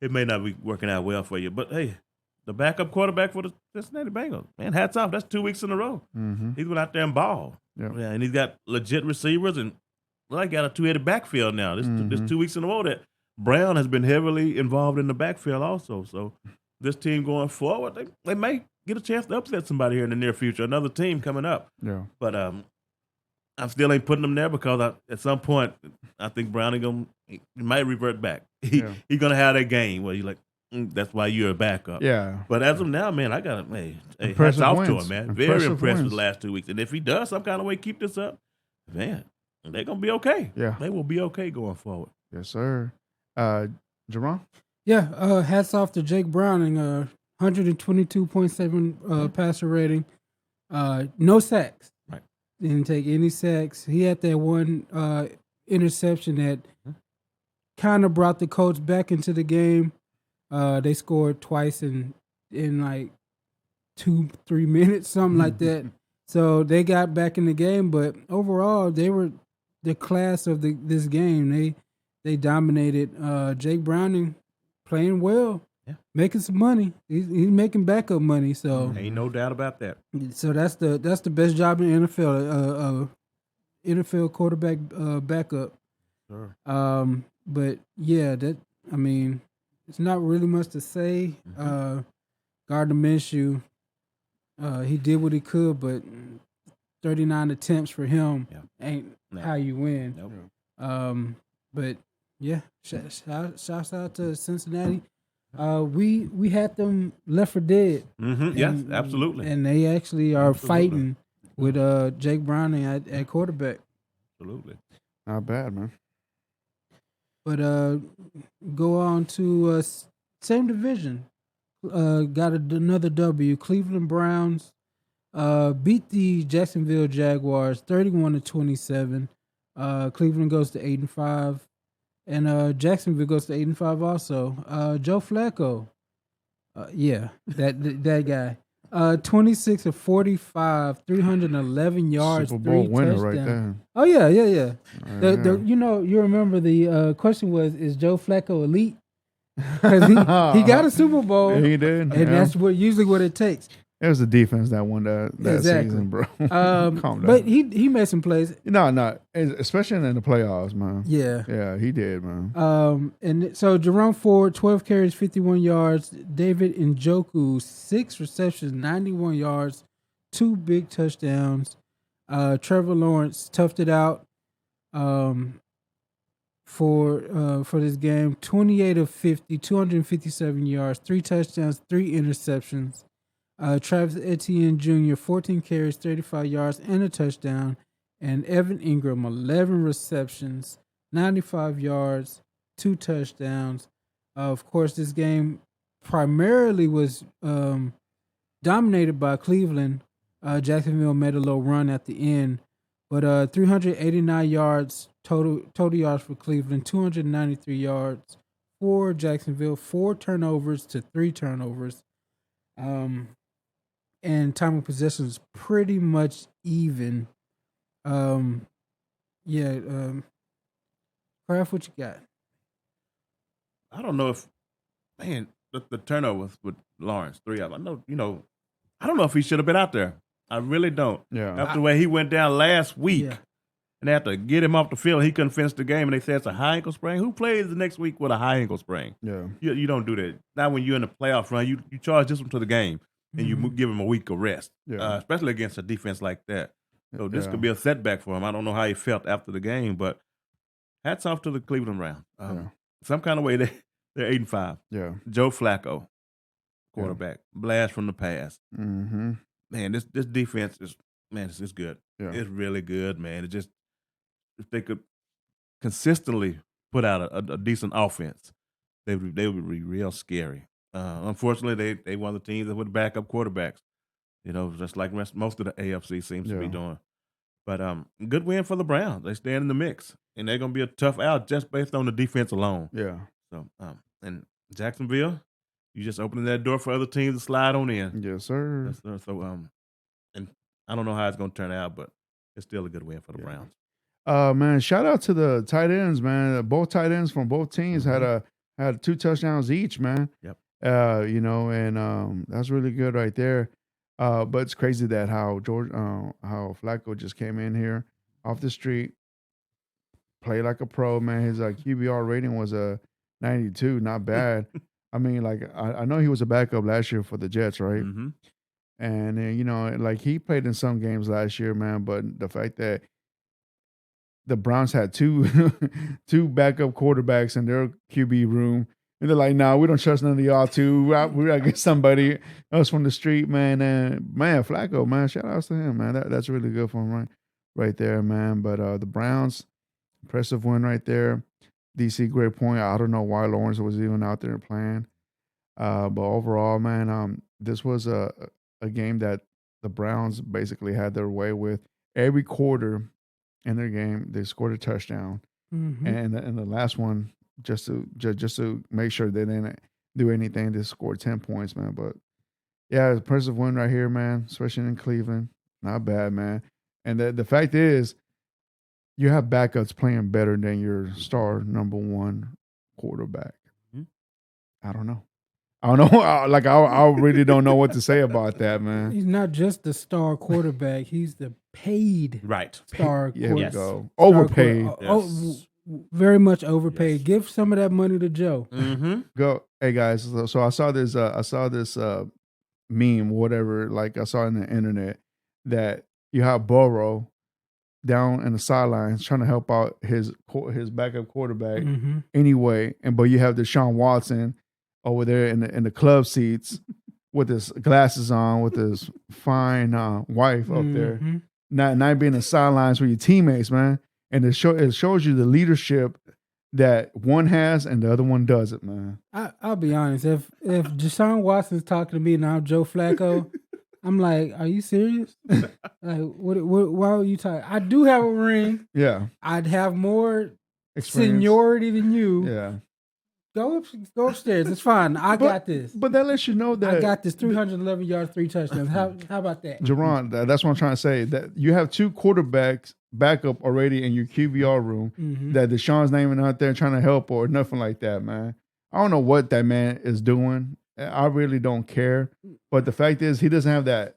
It may not be working out well for you. But, hey, the backup quarterback for the Cincinnati Bengals, man, hats off. That's 2 weeks in a row. Mm-hmm. He's went out there and balled. Yep. Yeah, and he's got legit receivers and I got a 2-headed backfield now. This 2 weeks in a row that Brown has been heavily involved in the backfield also. So this team going forward, they may get a chance to upset somebody here in the near future. Another team coming up. Yeah. But I still ain't putting them there because at some point I think Brown he might revert back. He's gonna have that game where you're like, that's why you're a backup. Yeah. But as of now, man, I got hats off to him, man. Very impressed with the last 2 weeks. And if he does some kind of way keep this up, man, they're going to be okay. Yeah. They will be okay going forward. Yes, sir. Jerron? Yeah, hats off to Jake Browning, 122.7 passer rating. No sacks. Right. Didn't take any sacks. He had that one interception that kind of brought the Colts back into the game. They scored twice in like 2-3 minutes, something like that. So they got back in the game, but overall they were the class of this game. They dominated. Jake Browning playing well, making some money. He's making backup money. So ain't no doubt about that. So that's the best job in the NFL. NFL quarterback backup. Sure. But yeah, it's not really much to say. Gardner Minshew, he did what he could, but 39 attempts for him ain't how you win. Nope. But yeah, shouts out to Cincinnati. We had them left for dead. Mm-hmm. Yes, absolutely. And they actually are fighting with Jake Browning at quarterback. Absolutely. Not bad, man. But go on to same division. Got another W. Cleveland Browns beat the Jacksonville Jaguars 31-27. Cleveland goes to 8-5, and Jacksonville goes to 8-5 also. Joe Flacco, that guy. 26 of 45, 311 yards, Super Bowl 3 winner touchdowns. right there. Oh yeah. You remember the question was, is Joe Flacco elite? Because he got a Super Bowl. He did, and that's usually what it takes. It was the defense that won that Exactly. season, bro. Calm down. But he made some plays. No, especially in the playoffs, man. Yeah, he did, man. And so Jerome Ford, 12 carries, 51 yards. David Njoku, 6 receptions, 91 yards, 2 big touchdowns. Trevor Lawrence toughed it out for this game. 28 of 50, 257 yards, 3 touchdowns, 3 interceptions. Travis Etienne Jr., 14 carries, 35 yards, and a touchdown. And Evan Ingram, 11 receptions, 95 yards, 2 touchdowns. Of course, this game primarily was dominated by Cleveland. Jacksonville made a little run at the end. But 389 yards, total yards for Cleveland, 293 yards for Jacksonville, 4 turnovers to 3 turnovers. And time of possession is pretty much even. Craft, what you got? I don't know if, man, the turnovers with Lawrence, 3 of them. I don't know if he should have been out there. I really don't. Yeah. After the way he went down last week, and they had to get him off the field, he couldn't finish the game, and they said it's a high ankle sprain. Who plays the next week with a high ankle sprain? Yeah. You don't do that. Not when you're in the playoff run. You charge this one to the game. and you give him a week of rest, Yeah. especially against a defense like that. So this Yeah. could be a setback for him. I don't know how he felt after the game, but hats off to the Cleveland Browns. Yeah. Some kind of way they're 8-5. Yeah. Joe Flacco, quarterback, blast from the pass. Mm-hmm. Man, this defense is it's good. Yeah. It's really good, man. It just if they could consistently put out a decent offense, they would be real scary. Unfortunately, they one of the teams that would backup quarterbacks. Just like most of the AFC seems to be doing. But good win for the Browns. They stand in the mix, and they're gonna be a tough out just based on the defense alone. Yeah. So and Jacksonville, you just opening that door for other teams to slide on in. Yes, sir. So and I don't know how it's gonna turn out, but it's still a good win for the Browns. Man, shout out to the tight ends, man. Both tight ends from both teams had 2 touchdowns each, man. Yep. And that's really good right there. But it's crazy that how Flacco just came in here off the street, played like a pro, man. His QBR rating was a 92, not bad. I mean, like I know he was a backup last year for the Jets, right? Mm-hmm. And like he played in some games last year, man. But the fact that the Browns had two backup quarterbacks in their QB room. And they're like, "Nah, we don't trust none of y'all two. We gotta get somebody else from the street, man." And man, Flacco, man, shout outs to him, man. That's really good for him, right there, man. But the Browns, impressive win right there. DC, great point. I don't know why Lawrence was even out there playing. But overall, man, this was a game that the Browns basically had their way with. Every quarter in their game, they scored a touchdown, and the last one, just to make sure they didn't do anything, they scored 10 points, man. But yeah, it's an impressive win right here, man, especially in Cleveland. Not bad, man. And the fact is, you have backups playing better than your star number one quarterback. I don't know. Like I really don't know what to say about that, man. He's not just the star quarterback; he's the paid star. Here we go. Overpaid. Very much overpaid. Yes. Give some of that money to Joe. Go, hey guys. So I saw this. Meme, whatever. Like I saw on the internet that you have Burrow down in the sidelines trying to help out his backup quarterback anyway, but you have Deshaun Watson over there in the club seats with his glasses on, with his fine wife up there, not being in the sidelines with your teammates, man. And it shows you the leadership that one has and the other one doesn't, man. I'll be honest. If Deshaun Watson's talking to me and I'm Joe Flacco, I'm like, are you serious? Like, why are you talking? I do have a ring. Yeah. I'd have more seniority than you. Yeah. Go upstairs. It's fine. I got this. But that lets you know that I got this 311 yards, 3 touchdowns. How about that? Jerron, that's what I'm trying to say. That you have 2 quarterbacks backup already in your QBR room that Deshaun's not even out there trying to help or nothing like that, man. I don't know what that man is doing. I really don't care. But the fact is he doesn't have that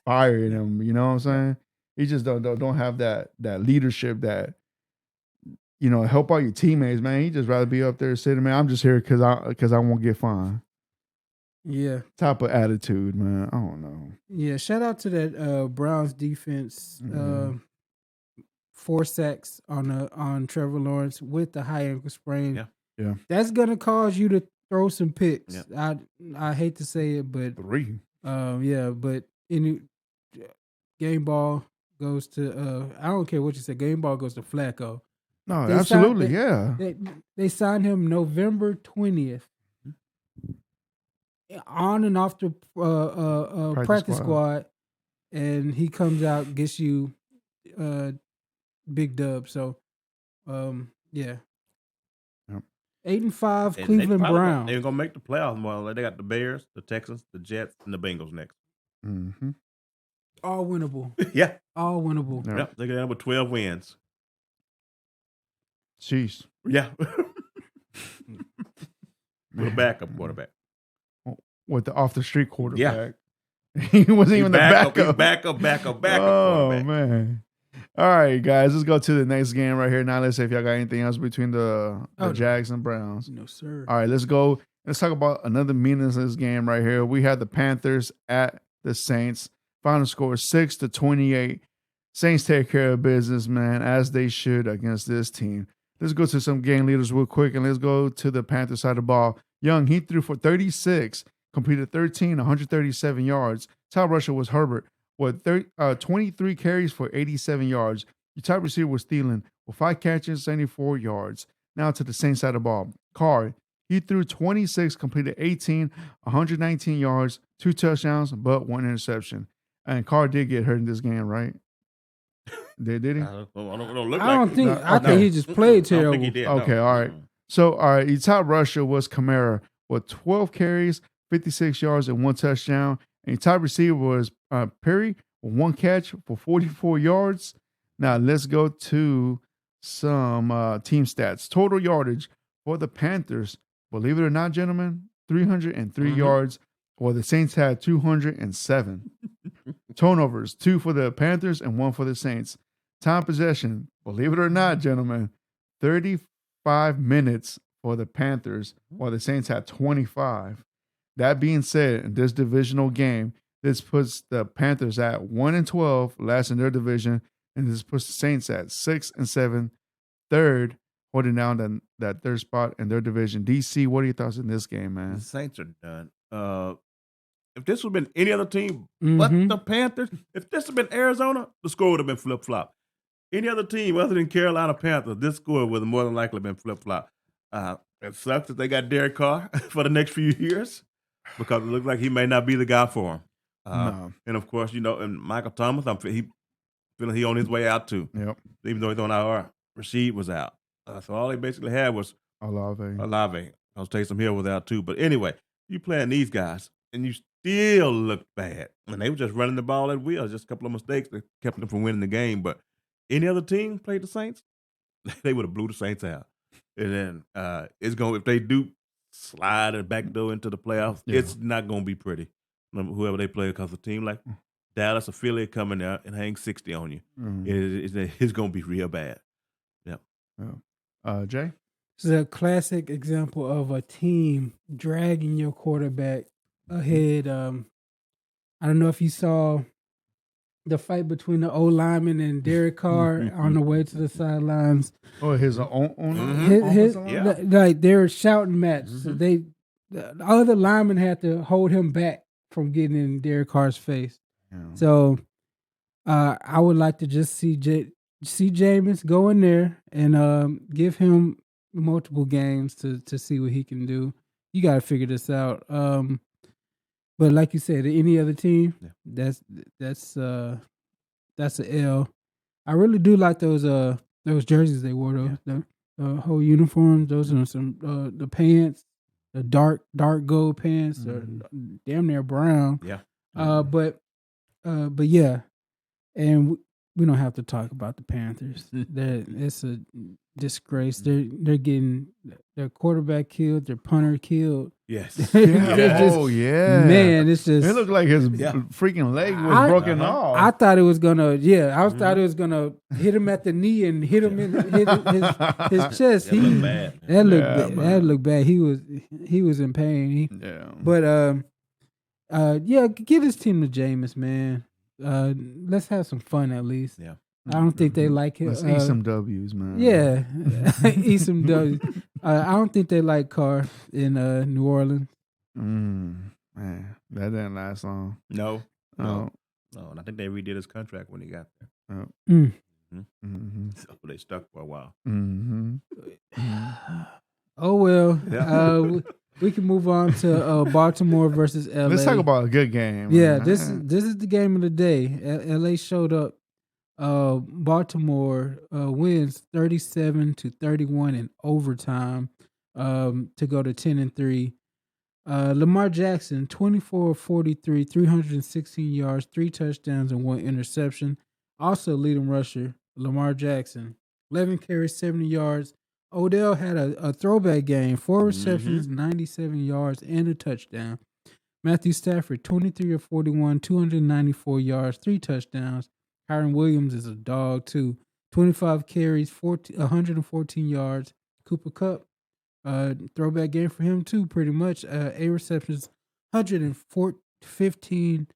fire in him, you know what I'm saying? He just don't have that leadership that help out your teammates, man. He just rather be up there sitting, man. I'm just here because I won't get fined. Yeah. Type of attitude, man. I don't know. Yeah. Shout out to that Browns defense. 4 sacks on Trevor Lawrence with the high ankle sprain. Yeah. That's gonna cause you to throw some picks. Yeah. I hate to say it, but 3. But any game ball goes to I don't care what you say. Game ball goes to Flacco. No, absolutely, They signed him November 20th. On and off the practice squad, and he comes out, gets you big dub. So, 8-5 Cleveland Browns. They're gonna make the playoffs more. They got the Bears, the Texans, the Jets, and the Bengals next. All winnable. Yeah, all winnable. Yep, they got with 12 wins. Jeez. Yeah. With a backup quarterback. With the off the street quarterback. Yeah. He wasn't even the backup. Backup. Oh, man. All right, guys, let's go to the next game right here. Now let's see if y'all got anything else between the Jags and Browns. No, sir. All right, let's go Let's talk about another meaningless game right here. We had the Panthers at the Saints. Final score 6-28. Saints take care of business, man, as they should against this team. Let's go to some game leaders real quick, and let's go to the Panthers side of the ball. Young, he threw for 36, completed 13, 137 yards. Top rusher was Herbert with 23 carries for 87 yards. Your top receiver was Thielen with 5 catches, 74 yards. Now to the Saints side of the ball. Carr, he threw 26, completed 18, 119 yards, 2 touchdowns, but 1 interception. And Carr did get hurt in this game, right? Did he? I don't look I don't like think. No, I think he just played I don't terrible. think he did. Okay, no. all right. So, all right, your top rusher was Kamara with 12 carries, 56 yards, and 1 touchdown. And your top receiver was Perry with 1 catch for 44 yards. Now, let's go to some team stats. Total yardage for the Panthers, believe it or not, gentlemen, 303 yards, while the Saints had 207. Turnovers, 2 for the Panthers and 1 for the Saints. Time possession, believe it or not, gentlemen, 35 minutes for the Panthers, while the Saints had 25. That being said, in this divisional game, this puts the Panthers at 1-12, last in their division, and this puts the Saints at 6-7, third, holding down that third spot in their division. DC, what are your thoughts in this game, man? The Saints are done. If this would have been any other team but the Panthers, if this had been Arizona, the score would have been flip-flop. Any other team other than Carolina Panthers, this score would have more than likely been flip-flop. It sucks that they got Derek Carr for the next few years because it looks like he may not be the guy for him. No. And, of course, and Michael Thomas, he feeling he on his way out, too. Yep. Even though he's on our Rashid was out. So all they basically had was Olave. Because Taysom Hill was out, too. But anyway, you playing these guys, and you still look bad. And they were just running the ball at will. Just a couple of mistakes that kept them from winning the game. But any other team played the Saints, they would have blew the Saints out. And then if they do slide a back door into the playoffs, it's not going to be pretty. Whoever they play, because a team like Dallas or Philly coming out and hang 60 on you, it's going to be real bad. Yeah. Jay? This is a classic example of a team dragging your quarterback ahead. I don't know if you saw the fight between the O lineman and Derek Carr on the way to the sidelines. Oh, his own like they were shouting match. So the other lineman had to hold him back from getting in Derek Carr's face. Yeah. So I would like to just see Jameis go in there and give him multiple games to see what he can do. You got to figure this out. But like you said, any other team, that's an L. I really do like those jerseys they wore though. The whole uniforms. Those are some the pants, the dark gold pants, are damn near brown. Yeah. But yeah, and we don't have to talk about the Panthers. It's a disgrace. They're getting their quarterback killed, their punter killed. Yes. Man, it's just. It looked like his freaking leg was broken off. I thought it was gonna. Thought it was gonna hit him at the knee and hit him in his chest. That looked bad. He was in pain. Give his team to Jameis, man. Let's have some fun at least. Yeah. I don't think they like him. Let's eat some W's, man. Yeah, eat some W's. I don't think they like Carr in New Orleans. Man, that didn't last long. No. And I think they redid his contract when he got there. So they stuck for a while. Oh well. Yeah. We can move on to Baltimore versus LA. Let's talk about a good game. Yeah, this is the game of the day. LA showed up. Baltimore wins 37-31 in overtime to go to 10-3. Lamar Jackson 24 of 43, 316 yards, 3 touchdowns and 1 interception. Also leading rusher Lamar Jackson 11 carries, 70 yards. Odell had a throwback game, 4 receptions, 97 yards and a touchdown. Matthew Stafford 23 of 41, 294 yards, 3 touchdowns. Kyron Williams is a dog, too. 25 carries, 114 yards. Cooper Kupp, Throwback game for him too, pretty much. 8 receptions, 115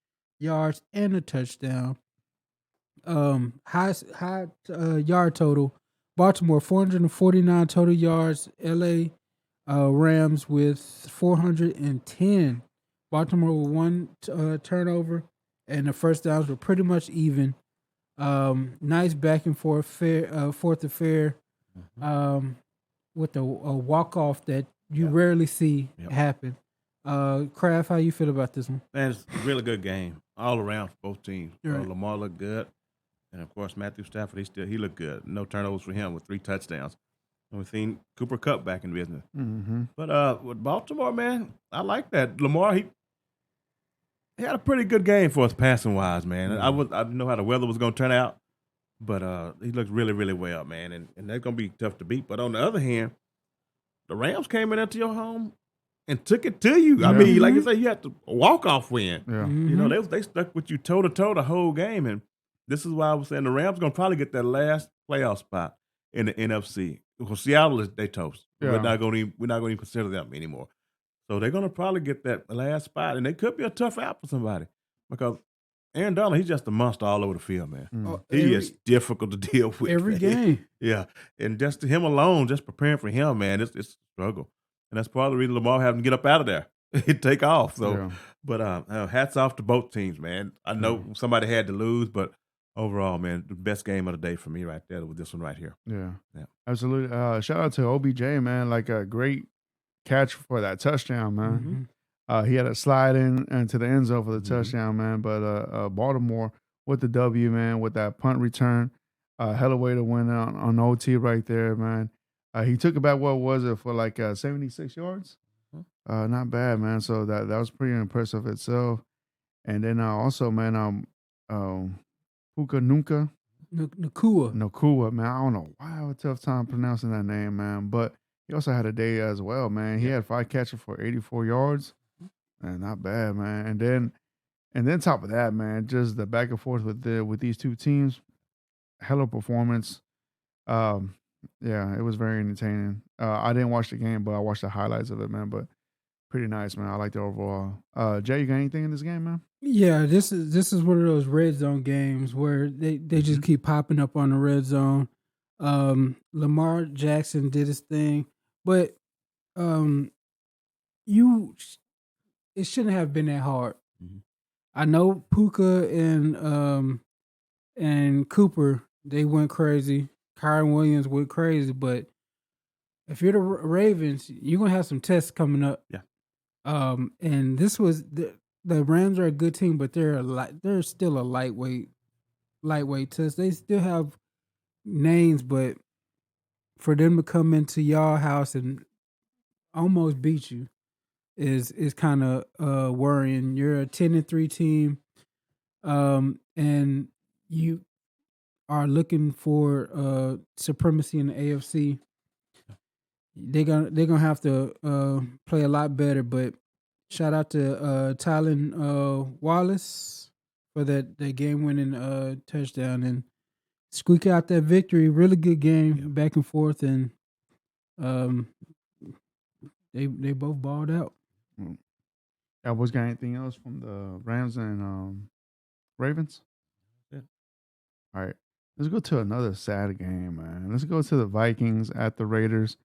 yards, and a touchdown. High yard total. Baltimore 449 total yards. LA Rams with 410. Baltimore with one turnover, and the first downs were pretty much even. Nice back and forth, fourth affair. With a walk off that you rarely see happen. Kraft, how you feel about this one? Man, it's a really good game all around for both teams. Right. Lamar looked good, and of course Matthew Stafford. He looked good. No turnovers for him with 3 touchdowns. And we've seen Cooper Kupp back in business. Mm-hmm. But with Baltimore, man, I like that. Lamar, he had a pretty good game for us passing wise, man. Mm-hmm. I didn't know how the weather was going to turn out, but he looked really, really well, man. And they're going to be tough to beat. But on the other hand, the Rams came into your home and took it to you. I mean, like I say, you had to walk-off win. Yeah. Mm-hmm. You know, they stuck with you toe-to-toe the whole game. And this is why I was saying the Rams going to probably get that last playoff spot in the NFC. Well, Seattle, they toast. Yeah. We're not going to even consider them anymore. So they're going to probably get that last spot. And they could be a tough out for somebody. Because Aaron Donald, he's just a monster all over the field, man. He is difficult to deal with. Every man. game. Yeah. And just him alone, just preparing for him, man, it's a struggle. And that's part of the reason Lamar having to get up out of there. Take off. So, but hats off to both teams, man. I know somebody had to lose, but overall, man, the best game of the day for me right there with this one right here. Yeah. Absolutely. Shout out to OBJ, man. Like a great catch for that touchdown, man. Mm-hmm. He had a slide into the end zone for the touchdown, man. But Baltimore with the W, man, with that punt return, hell of a way to win on OT right there, man. He took about, what was it, for like 76 yards? Not bad, man. So that was pretty impressive itself. And then also, man, Puka Nunca. Nakua, man. I don't know why I have a tough time pronouncing that name, man. But he also had a day as well, man. He had 5 catches for 84 yards. Man, not bad, man. And then top of that, man, just the back and forth with these two teams. Hell of a performance. Yeah, it was very entertaining. I didn't watch the game, but I watched the highlights of it, man. But pretty nice, man. I like the overall. Jay, you got anything in this game, man? Yeah, this is one of those red zone games where they just keep popping up on the red zone. Lamar Jackson did his thing, but it shouldn't have been that hard. Mm-hmm. I know Puka and Cooper, they went crazy. Kyron Williams went crazy, but if you're the Ravens, you're gonna have some tests coming up. Yeah. And this was the Rams are a good team, but they're still a lightweight test. They still have names, but for them to come into y'all house and almost beat you is kind of worrying. You're a 10-3 team, and you are looking for supremacy in the AFC. They're gonna have to play a lot better, but shout out to Tylen Wallace for that game-winning touchdown and squeak out that victory. Really good game, back and forth, and they both balled out. Was got anything else from the Rams and Ravens? Yeah. All right, let's go to another sad game, man. Let's go to the Vikings at the Raiders.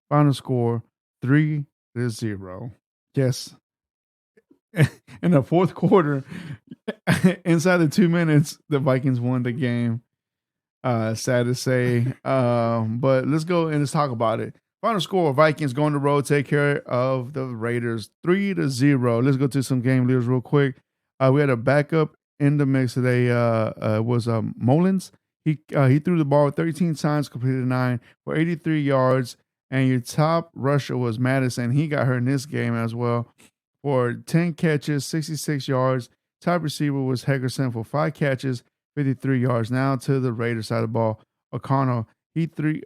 Final score 3-0. Yes. In the fourth quarter, inside the 2 minutes, the Vikings won the game. Sad to say. But let's go and let's talk about it. Final score, Vikings go on the road, take care of the Raiders 3-0. Let's go to some game leaders real quick. We had a backup in the mix today. Was Mullins. He threw the ball 13 times, completed 9 for 83 yards. And your top rusher was Madison. He got hurt in this game as well for 10 catches, 66 yards. Top receiver was Heckerson for 5 catches, 53 yards. Now to the Raiders side of the ball, O'Connell. He threw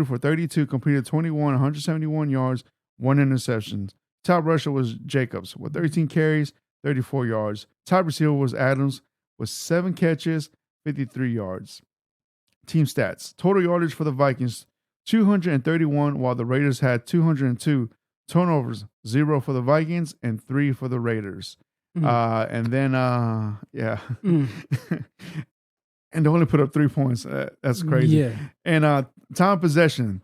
for 32, completed 21, 171 yards, 1 interception. Top rusher was Jacobs with 13 carries, 34 yards. Top receiver was Adams with 7 catches, 53 yards. Team stats. Total yardage for the Vikings, 231, while the Raiders had 202 turnovers, 0 for the Vikings and 3 for the Raiders. And then, yeah. And they only put up 3 points. That's crazy. Yeah. And time of possession,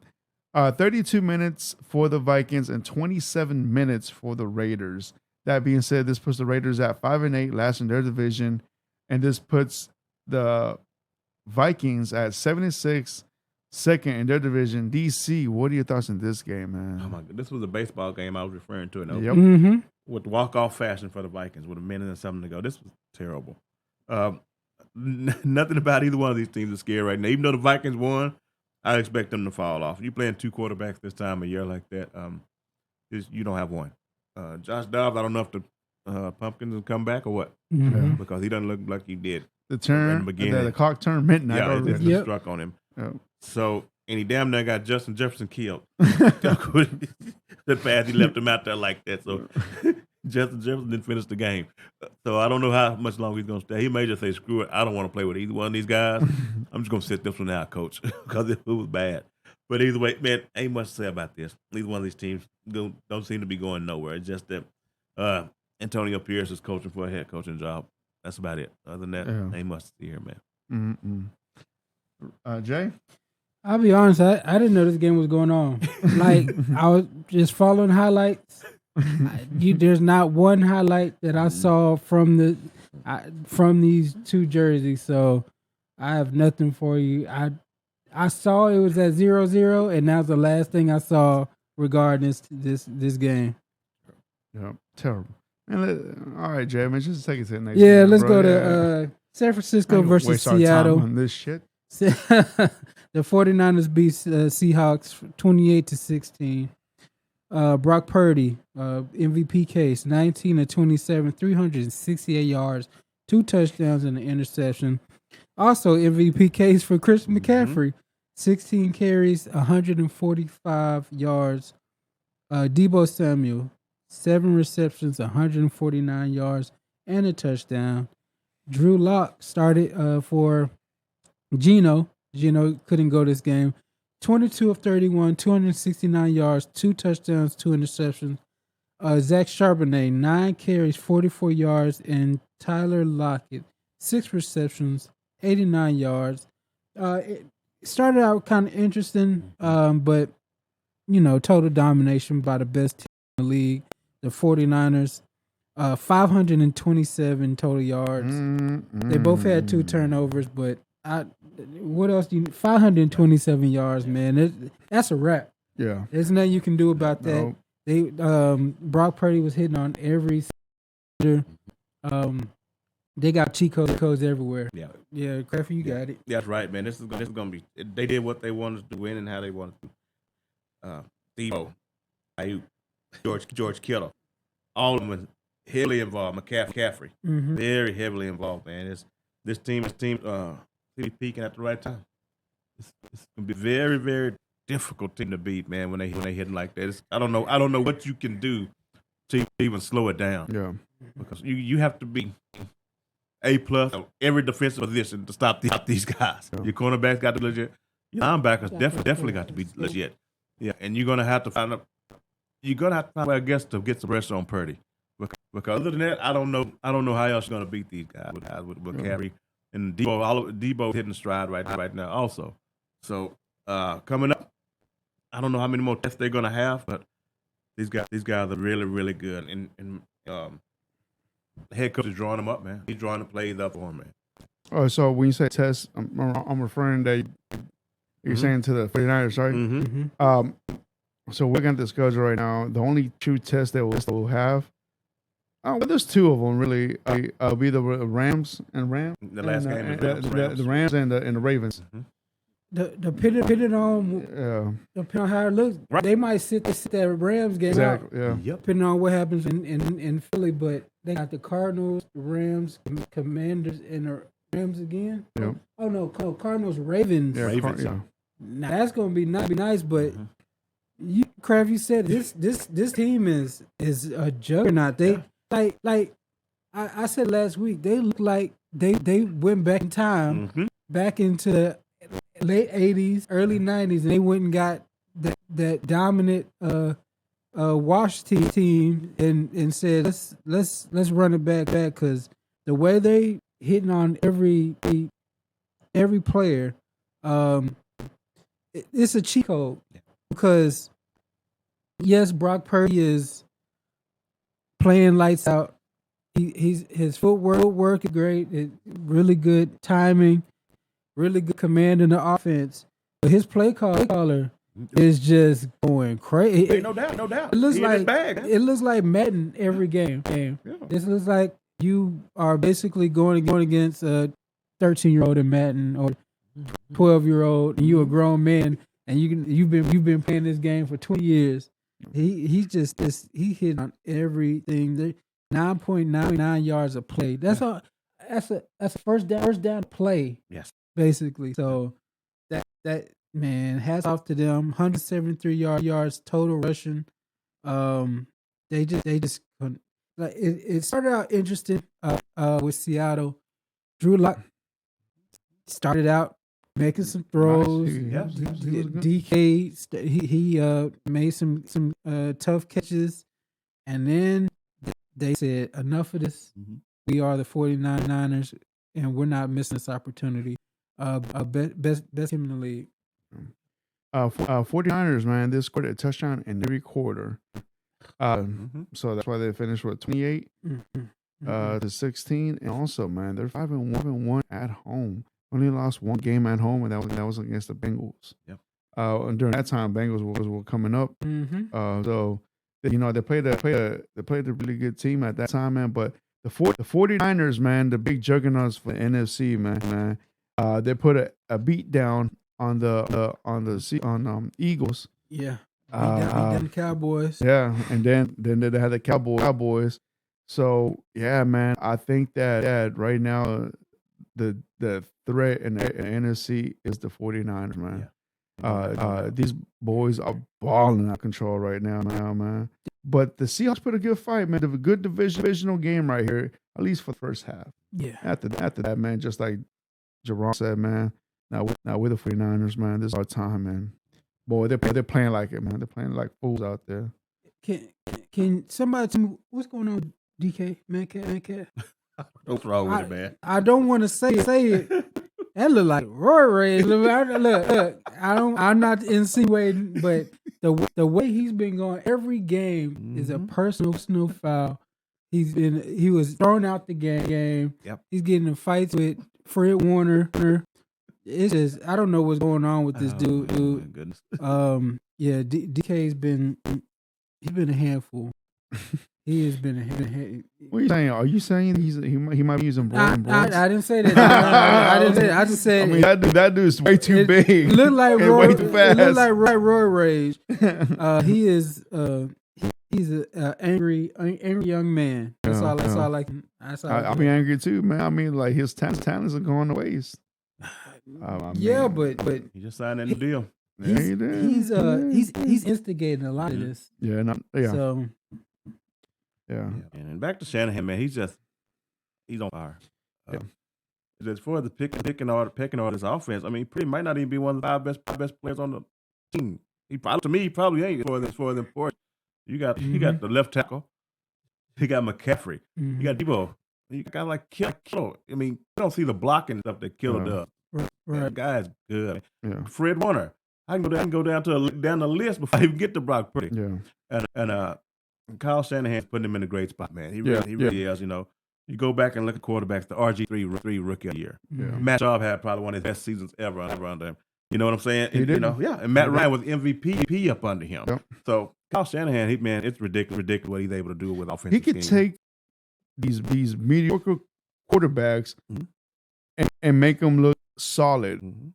32 minutes for the Vikings and 27 minutes for the Raiders. That being said, this puts the Raiders at 5-8, last in their division. And this puts the Vikings at 76, second in their division. DC, what are your thoughts on this game, man? Oh my God, this was a baseball game I was referring to. Yep. With walk-off fashion for the Vikings with a minute and something to go. This was terrible. Nothing about either one of these teams is scary right now. Even though the Vikings won, I expect them to fall off. You're playing 2 quarterbacks this time of year like that. You don't have one. Josh Dobbs, I don't know if the Pumpkins will come back or what, because he doesn't look like he did. The turn, the clock turned midnight. Yeah, it just struck on him. Yep. So, and he damn near got Justin Jefferson killed. The pass, he left him out there like that. So, Justin Jefferson didn't finish the game. So, I don't know how much longer he's going to stay. He may just say, screw it, I don't want to play with either one of these guys. I'm just going to sit this one out, coach, because it was bad. But either way, man, ain't much to say about this. Neither one of these teams don't seem to be going nowhere. It's just that Antonio Pierce is coaching for a head coaching job. That's about it. Other than that, ain't much to see here, man. Jay? I'll be honest, I didn't know this game was going on. Like, I was just following highlights. There's not one highlight that I saw from these 2 jerseys, so I have nothing for you. I saw it was at 0-0, and that was the last thing I saw regarding this game. Yeah, terrible. All right, Jay, man, just take it to the next. Yeah, let's go to San Francisco versus Seattle. On this shit. The 49ers beat Seahawks 28-16. Brock Purdy, MVP case, 19 of 27, 368 yards, 2 touchdowns and an interception. Also MVP case for Chris McCaffrey, 16 carries, 145 yards. Deebo Samuel, 7 receptions, 149 yards, and a touchdown. Drew Lock started for Geno. Geno couldn't go this game. 22 of 31, 269 yards, 2 touchdowns, 2 interceptions. Zach Charbonnet, 9 carries, 44 yards, and Tyler Lockett, 6 receptions, 89 yards. It started out kind of interesting, but, total domination by the best team in the league, the 49ers. 527 total yards. They both had 2 turnovers, but what else do you 527 yards, man. That's a wrap. Yeah. There's nothing you can do about that. No. They Brock Purdy was hitting on every they got cheat codes everywhere. Yeah. Yeah, Crafty, you got it. That's right, man. This is gonna be they did what they wanted to win and how they wanted to. Deebo, Ayuk, George Kittle. All of them heavily involved. McCaffrey, very heavily involved, man. This team peaking at the right time. It's gonna be very, very difficult team to beat, man. When they hitting like that, I don't know what you can do to even slow it down. Yeah, because you have to be A+ every defensive position to stop these guys. Yeah. Your cornerbacks got to be legit. Your linebackers definitely got to be legit. Yeah, and you're gonna have to find a way, I guess, to get some pressure on Purdy. Because other than that, I don't know how else you're gonna beat these guys with McCaffrey and Deebo. Deebo hitting stride right now also. So coming up, I don't know how many more tests they're gonna have, but these guys are really, really good. And the head coach is drawing them up, man. He's drawing the plays up for them, man. Oh, so when you say test, I'm referring that you're saying to the 49ers, right? Mm-hmm. So we're going to discuss right now. The only true test that we'll have, well, there's 2 of them really. It'll be the Rams. The last game is the Rams and the Ravens. Depending on how it looks, they might sit that Rams game out. Yeah. Yep. Depending on what happens in Philly, but they got the Cardinals, the Rams, Commanders, and the Rams again. Yep. Oh no, Cardinals, Ravens. Yeah, Ravens. Now that's gonna be nice, but you said this team is a juggernaut. They like I said last week, they look like they went back in time, back into late 80s, early 90s, and they went and got that dominant Wash team and said let's run it back because the way they hitting on every player, it's a cheat code because yes, Brock Purdy is playing lights out. His footwork is great, really good timing, really good command in the offense. But his play caller is just going crazy. Hey, no doubt. It looks He in like his bag, huh? it looks like Madden every game. Yeah. This looks like you are basically going against a 13-year-old in Madden or 12-year-old, and you a grown man, and you've been playing this game for 20 years. He hit on everything. 9.99 yards a play. That's a first down play. Yes. Basically. So that man, hats off to them. 173 yards total rushing. They just couldn't. Like it started out interesting with Seattle. Drew Lock started out making some throws. Nice. DK he made some tough catches, and then they said enough of this. Mm-hmm. We are the 49ers, and we're not missing this opportunity. Best team in the league. 49ers, man, they scored a touchdown in every quarter. So that's why they finished with 28 to 16. And also, man, they're 5-1 at home. Only lost one game at home, and that was against the Bengals. Yep. And during that time, Bengals were coming up. So they played a really good team at that time, man. But the 49ers, man, the big juggernauts for the NFC, man, they put a beat down on the Eagles. Yeah. Beat down the Cowboys. Yeah, and then they had the Cowboys. So yeah, man, I think that right now the threat in the NFC is the 49ers, man. Yeah. These boys are balling out of control right now, man. But the Seahawks put a good fight, man. A good divisional game right here, at least for the first half. Yeah. After that, man, just like Jerome said, man. Now we're the 49ers, man. This is our time, man. Boy, they're playing like it, man. They're playing like fools out there. Can somebody tell me what's going on with DK Metcalf? What's wrong with it, man? I don't want to say it. That look like Roy Ray. Look. I'm not insinuating, but the way he's been going every game is a personal foul. He was thrown out the game. Yep. He's getting in fights with Fred Warner. It's just I don't know what's going on with this dude. My goodness. Yeah, DK's been a handful. He has been a handful. What are you saying? Are you saying he might be using Brian? I didn't say that. I didn't say that. I just said. I mean, that dude's way too big. Look like way too fast. It look like Roy Rage. He is. He's an angry young man. That's all I can. I'll be angry too, man. I mean, like his talents are going to waste. Yeah, but he just signed that deal. He's instigating a lot of this. Yeah. So. Yeah. And back to Shanahan, man. He's on fire. As far as the pecking order this offense, I mean, he might not even be one of the five best players on the team. He probably ain't for them. You got the left tackle. You got McCaffrey. You got Debo. You got like Kittle. I mean, you don't see the blocking stuff that Kittle does. Right. That guy's good. Yeah. Fred Warner. I can go down the list before I even get to Brock Purdy. Yeah. And Kyle Shanahan's putting him in a great spot, man. He really is. You know, you go back and look at quarterbacks. The RG3 rookie of the year. Yeah. Matt Schaub had probably one of his best seasons ever under him. You know what I'm saying? He did. And Matt Ryan was MVP up under him. Yep. So Kyle Shanahan, it's ridiculous what he's able to do with offensive. He could take these mediocre quarterbacks and make them look solid.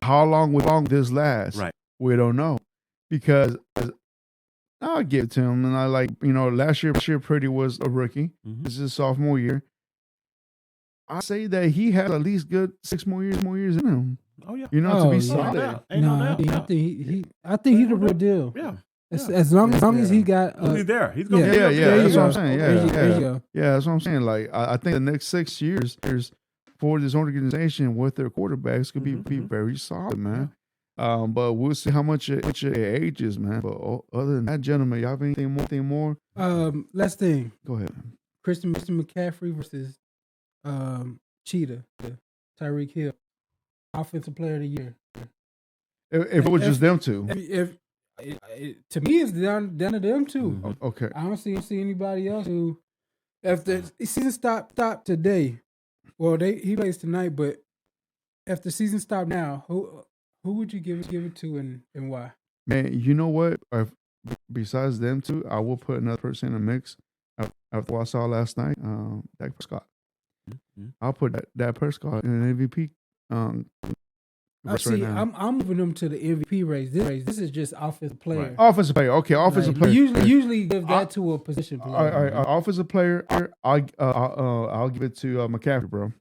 How long will this last? Right. We don't know, because I'll give it to him. And I last year Purdy was a rookie. This is his sophomore year. I say that he has at least good 6 more years in him. Oh yeah, to be solid. I think he's the real deal. Yeah. As long as he got, he's there. He's gonna. That's what I'm saying. There you go. Yeah, that's what I'm saying. Like I think the next 6 years, for this organization with their quarterbacks could be very solid, man. But we'll see how much it ages, man. But other than that, gentlemen, y'all have anything more? Last thing. Go ahead. Christian McCaffrey versus Cheetah, Tyreek Hill, Offensive Player of the Year. If it was just them two. To me, it's down to them two. Okay. I don't see anybody else who, if the season stopped today, well, he plays tonight, but if the season stopped now, who would you give it to and why? Man, you know what? Besides them two, I will put another person in the mix. After what I saw last night, Dak Prescott. I'll put that Prescott in an MVP. See, right now. I'm moving them to the MVP race. This is just offensive player. Right. Offensive player. Okay, offensive player. Usually give that to a position player. All right, offensive player. I'll give it to McCaffrey, bro.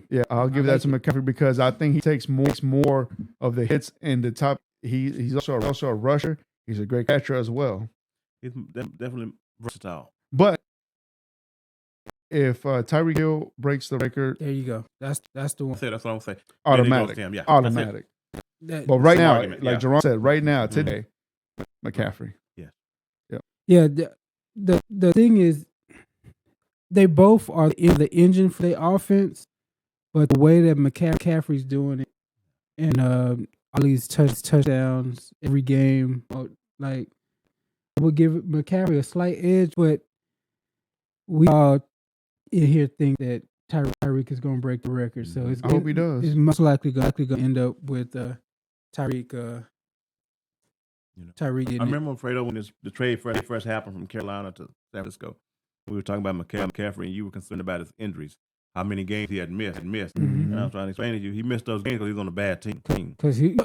Yeah, I'll give that to McCaffrey because I think he takes more of the hits in the top. He's also a rusher. He's a great catcher as well. He's definitely versatile. But if Tyreek Hill breaks the record, there you go. That's the one. That's what I'm saying. Automatic. Yeah, automatic. But right now, argument, like Jerome said, right now today, McCaffrey. Yeah. The thing is, they both are the engine for the offense, but the way that McCaffrey's doing it, and all these touchdowns every game, like I would give McCaffrey a slight edge, but we all in here think that Tyreek is going to break the record. So I hope he does. It's most likely going to end up with Tyreek. Tyreek. I remember Fredo when the trade first happened from Carolina to San Francisco. We were talking about McCaffrey, and you were concerned about his injuries, how many games he had missed. And I was trying to explain to you, he missed those games because he was on a bad team. Because he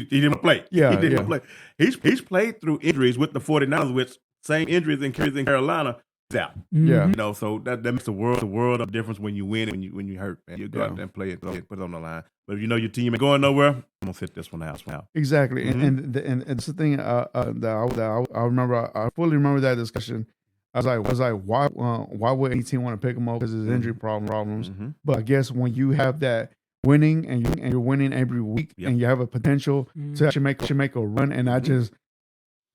didn't play. Yeah, he didn't play. He's played through injuries with the 49ers, with same injuries in Carolina. Out. Yeah. So that makes the world of difference when you win and when you hurt, man. You go out there and play it, put it on the line. But if you know your team ain't going nowhere, I'm gonna sit this one out. Exactly, and it's the thing that I remember. I fully remember that discussion. I was like, why would any team want to pick him up because of his injury problems? But I guess when you have that winning and you're winning every week and you have a potential to actually make a run and not just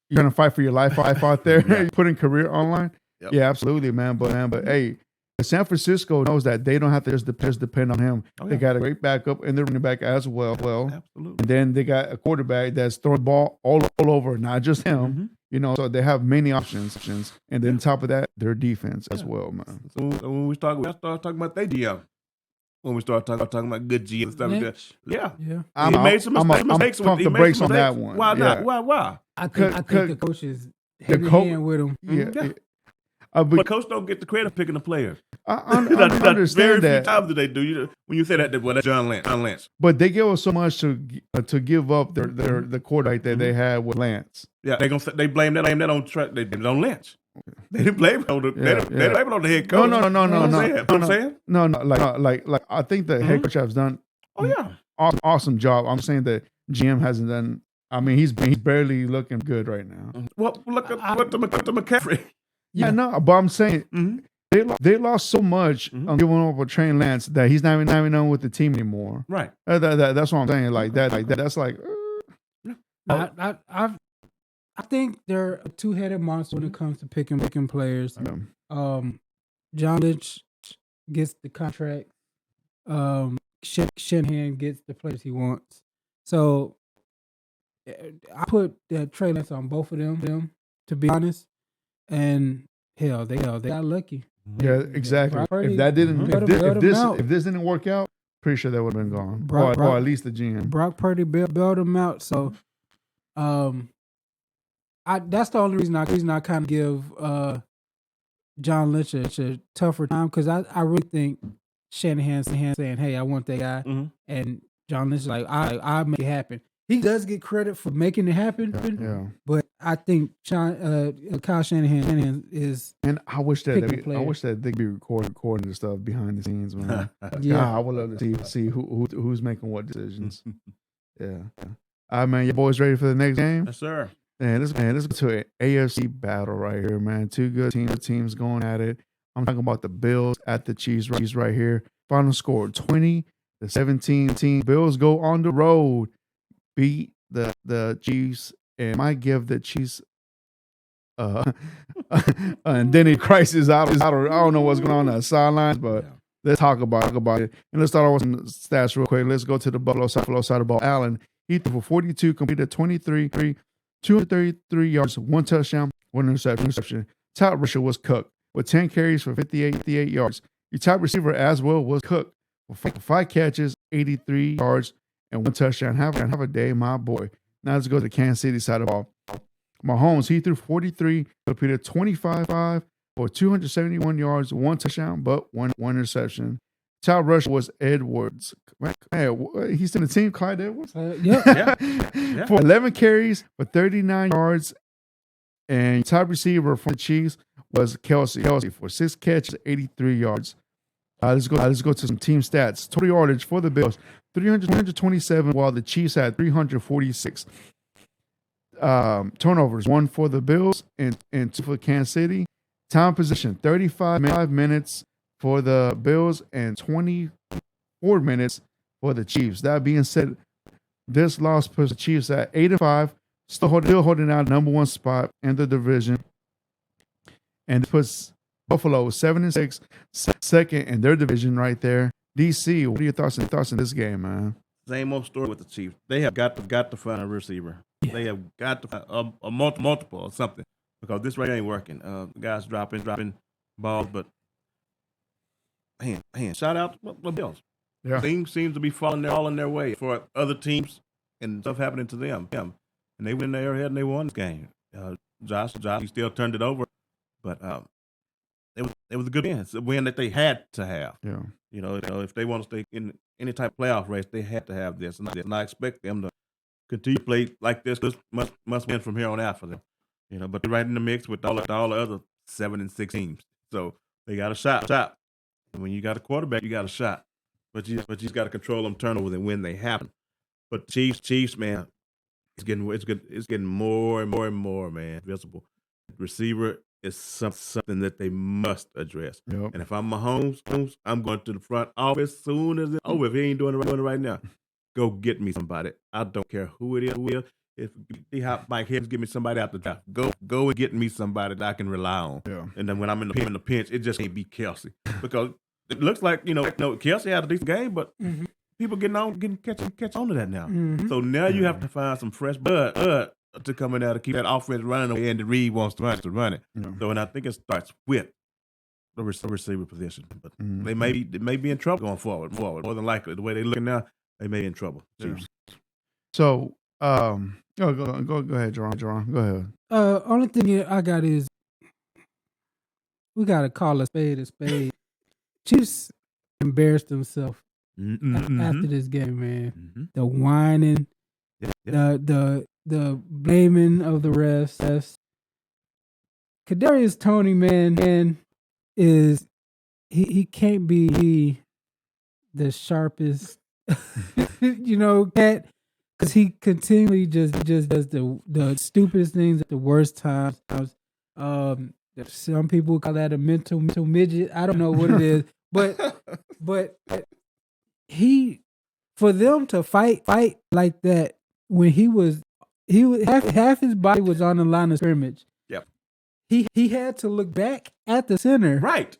you're gonna fight for your life out there, putting career online. Yep. Yeah, absolutely, man. But hey, San Francisco knows that they don't have to just depend on him. They got a great backup and they're running back as well. Absolutely. And then they got a quarterback that's throwing the ball all over, not just him. You know, so they have many options. And then top of that, their defense as well, man. So when we start talking about their GM, when we start talking about good GM and stuff like that, he made some mistakes. Pump the brakes on that one. Why not? Why? I think the coaches hand in hand with him. Yeah. But coach don't get the credit for picking the players. I understand very that. Few times do they do. When you say that, well, that's John Lance. But they give us so much to give up the quarterback that they had with Lance. Yeah, they blame that on They blame it on Lance. They didn't blame it on the they blame it on the head coach. No. Like I think the head coach has done. Awesome job. I'm saying that GM hasn't done. I mean, he's barely looking good right now. Well, look at McCaffrey. Yeah, no, but I'm saying they lost so much on giving up a Trey Lance that he's not even on with the team anymore. Right. That's what I'm saying. Like that. That's like. I think they're a two-headed monster when it comes to picking players. John Lynch gets the contract. Shanahan gets the players he wants. So I put Trey Lance on both of them. To be honest. And hell, they got lucky. Yeah, exactly. If that didn't, if this didn't work out, pretty sure that would have been gone. Or at least the GM. Brock Purdy bailed him out. So, that's the only reason I kind of give John Lynch a tougher time because I really think Shanahan's saying, "Hey, I want that guy," and John Lynch is like, "I make it happen." He does get credit for making it happen, but I think Kyle Shanahan is. And I wish that they'd be recording the stuff behind the scenes, man. I would love to see who's making what decisions. Yeah. All right, man. Your boys ready for the next game? Yes, sir. Man, let's go to an AFC battle right here, man. Two good teams going at it. I'm talking about the Bills at the Chiefs right here. Final score 20-17. Bills go on the road, beat the Chiefs, and might give the Chiefs and Denny crisis out. I don't know what's going on the sidelines, but let's talk about it. And let's start off with some stats real quick. Let's go to the Buffalo side of the ball. Allen, he threw for 42, completed 23, 233 yards, 1 touchdown, 1 interception. Top rusher was Cook with 10 carries for 58 yards. Your top receiver as well was Cook with 5 catches, 83 yards, and 1 touchdown. Have a day, my boy. Now let's go to the Kansas City side of the ball. Mahomes, he threw 43, completed 25 for 271 yards, 1 touchdown, but 1 interception. Top rusher was Edwards. Man, he's in the team, Clyde Edwards. Yeah. For 11 carries for 39 yards. And top receiver for the Chiefs was Kelsey for 6 catches, 83 yards. Let's go to some team stats. Total yardage for the Bills, 327, while the Chiefs had 346. Turnovers, 1 for the Bills and 2 for Kansas City. Time possession, 35 minutes for the Bills and 24 minutes for the Chiefs. That being said, this loss puts the Chiefs at 8-5, still holding out number 1 spot in the division, and it puts Buffalo 7-6, second in their division right there. DC, what are your thoughts in this game, man? Same old story with the Chiefs. They have got to find a receiver. Yeah. They have got to find a multiple or something, because this right ain't working. The guys dropping balls, but man, shout out to the Bills. Yeah. Things seem to be falling their way for other teams and stuff happening to them. And they went in their head and they won this game. Josh, he still turned it over, but it was a good win. It's a win that they had to have. Yeah. You know, if they want to stay in any type of playoff race, they had to have this. And I expect them to continue to play like this. This must win from here on out for them. You know, but they're right in the mix with all the other 7-6 teams. So they got a shot. And when you got a quarterback, you got a shot. But you just got to control them turnovers and when they happen. But Chiefs, man, it's getting more and more, man, visible. Receiver is something that they must address. Yep. And if I'm Mahomes, I'm going to the front office soon as it's over. If he ain't doing it right now, go get me somebody. I don't care who it is. If Mike Higgins give me somebody out the draft, go and get me somebody that I can rely on. Yeah. And then when I'm in the pinch, it just can't be Kelsey, because it looks like Kelsey had a decent game, but people catch on to that now. Mm-hmm. So now you have to find some fresh blood to come in there to keep that offense running the way Andy Reid wants to run it. Yeah. So, and I think it starts with the receiver position. But they may be in trouble going forward. More than likely, the way they're looking now, they may be in trouble. Yeah. So, go ahead, Jerron. Go ahead. Only thing I got is we got to call a spade a spade. Chiefs embarrassed themselves after this game, man. Mm-hmm. The whining, the blaming of the refs. Kadarius Toney, man, is he can't be the sharpest, cat, because he continually just does the stupidest things at the worst times. Some people call that a mental midget. I don't know what it is, but he, for them to fight like that when he was half his body was on the line of scrimmage. Yep. He had to look back at the center. Right.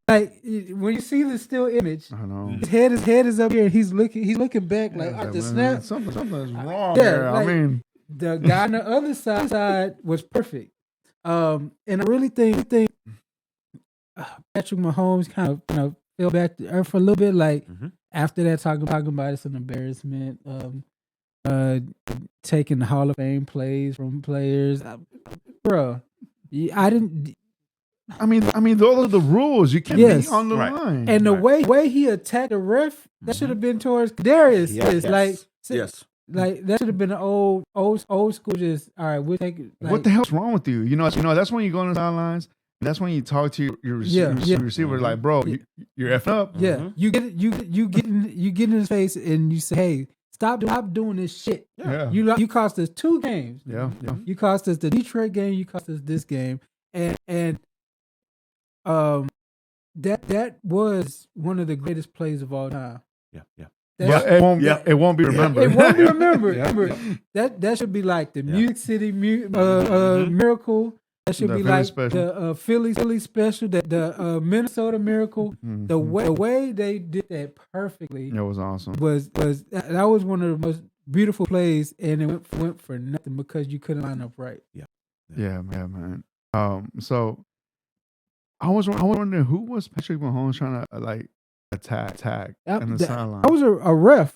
Like when you see the still image, I know his head is up here and he's looking back like at the snap. Something's wrong there. Like, I mean, the guy on the other side was perfect. And I really think Patrick Mahomes kind of fell back to earth for a little bit. Like after that, talking about it's an embarrassment. Taking the Hall of Fame plays from players, bro. I didn't. I mean, those are the rules. You can't be on the line. And the way he attacked the ref, that should have been towards Darius. Yes. Like that should have been an old school. Just all right, we'll take it. Like, what the hell's wrong with you? That's when you go on the sidelines. That's when you talk to your receiver, like, bro, you're effing up. Yeah, you get in his face and you say, hey, stop doing this shit. Yeah. You cost us 2 games. Yeah. You cost us the Detroit game. You cost us this game, and that was one of the greatest plays of all time. Yeah. But it won't be remembered. It won't be remembered. That should be like the Music City Miracle. That should be like the Philly special, the Minnesota Miracle. Mm-hmm. The way they did that perfectly. It was awesome. That was one of the most beautiful plays, and it went for nothing because you couldn't line up right. Yeah, man. So I was wondering who was Patrick Mahomes trying to like attack in the sideline. I was a ref.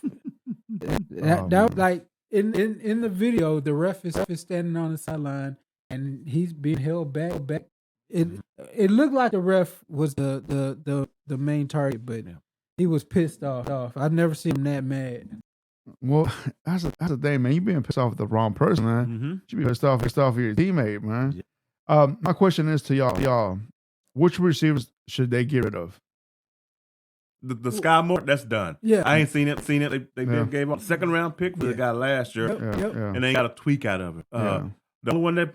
that like in the video, the ref is standing on the sideline and he's being held back. It looked like the ref was the main target, but he was pissed off. I've never seen him that mad. Well, that's the thing, man. You being pissed off at the wrong person, man. You should be pissed off at your teammate, man. My question is to y'all, which receivers should they get rid of? The Sky Moore, that's done. Yeah, I ain't seen it. They gave up second round pick for the guy last year, and they got a tweak out of it. The only one that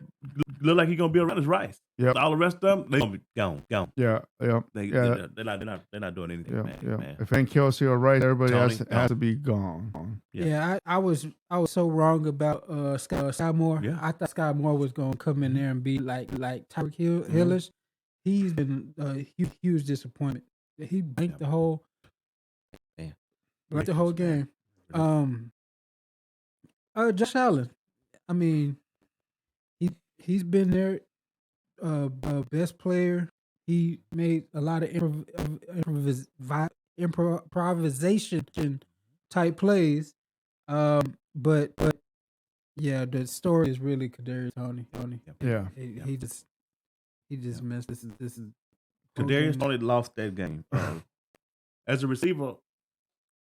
look like he's gonna be around is Rice. All the rest of them, they gonna be gone. They're not doing anything. Man. If ain't Kelsey or Rice, everybody has to be gone. I was so wrong about Sky Moore. I thought Sky Moore was gonna come in there and be like Tyreek Hillish. He's been a huge disappointment. He blanked the whole game. Josh Allen. I mean, he's been their best player. He made a lot of improvisation type plays. But yeah, the story is really Kadarius Toney. Yeah, he just missed. This is Kadarius Toney lost that game. As a receiver,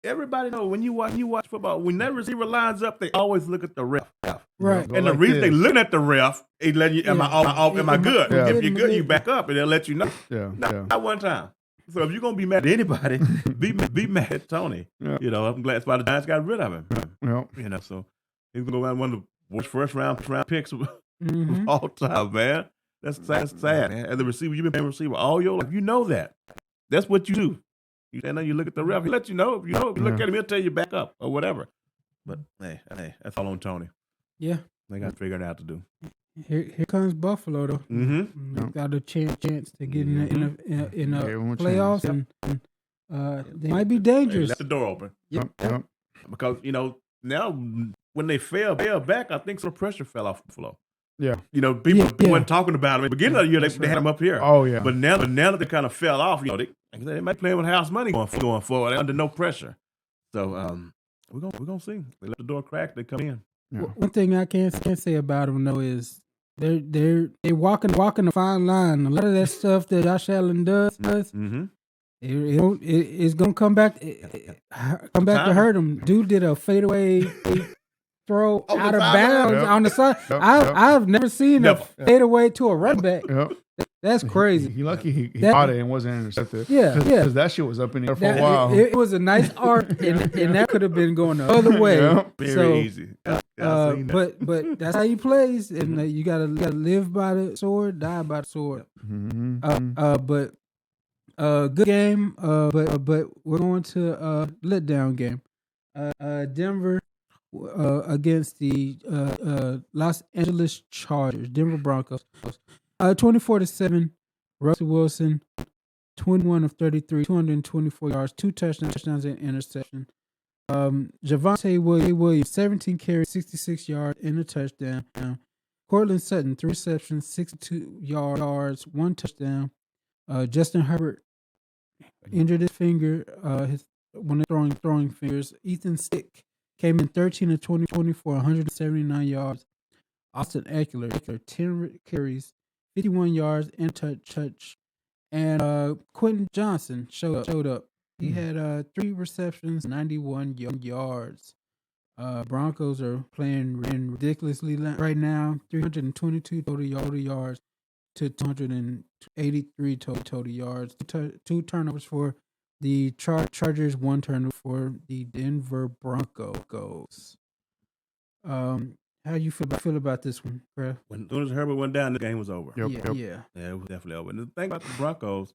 everybody know when you watch football, when that receiver lines up, they always look at the ref. Right. And the reason they looking at the ref, they let you, am I good? If you're good, you back up and they'll let you know. Not one time. So if you're gonna be mad at anybody, be mad at Tony. You know, I'm glad that's why the Giants got rid of him. You know, so he's gonna go around one of the worst first round picks of all time, man. That's sad, man. As a receiver, you've been playing receiver all your life. You know that. That's what you do. You look at the ref, he let you know. If you look at him, he'll tell you back up or whatever. But hey, that's all on Tony. Yeah. They got to figure it out to do. Here comes Buffalo though. Got a chance to get in a playoffs, and they might be dangerous. Let the door open. Yep. Because now when they fell back, I think some pressure fell off Buffalo. Yeah. People weren't talking about them. At the beginning of the year, they had them up here. Oh yeah. But now that they kind of fell off, they might play with house money going forward. They're under no pressure. So we're gonna see. They let the door crack. They come in. Yeah. One thing I can't say about them though is they walking a fine line. A lot of that stuff that Josh Allen does, it's gonna come back to hurt him. Dude did a fadeaway throw out of bounds on the side. I've never seen a fadeaway to a running back. That's crazy. He lucky he caught it and wasn't intercepted. Yeah. Because that shit was up in the air for a while. It was a nice arc, and that could have been going the other way. Very easy. But that's how he plays, and you gotta live by the sword, die by the sword. But good game. But we're going to letdown game. Denver against the Los Angeles Chargers, Denver Broncos. 24-7. Russell Wilson, 21 of 33, 224 yards, 2 touchdowns and interception. Javonte Williams, 17 carries, 66 yards, and a touchdown. Cortland Sutton, 3 receptions, 62 yards, 1 touchdown. Justin Herbert injured his finger, when throwing fingers. Ethan Stick came in 13 of 24, 179 yards. Austin Eckler, 10 carries, 51 yards and touch. And Quentin Johnson showed up. He had 3 receptions, 91 yards. Broncos are playing ridiculously right now. 322 total yards to 283 total yards. 2 turnovers for the Chargers, 1 turnover for the Denver Broncos. How you feel about this one, Brad? When as soon as Herbert went down, the game was over. Yep. Yeah, it was definitely over. And the thing about the Broncos,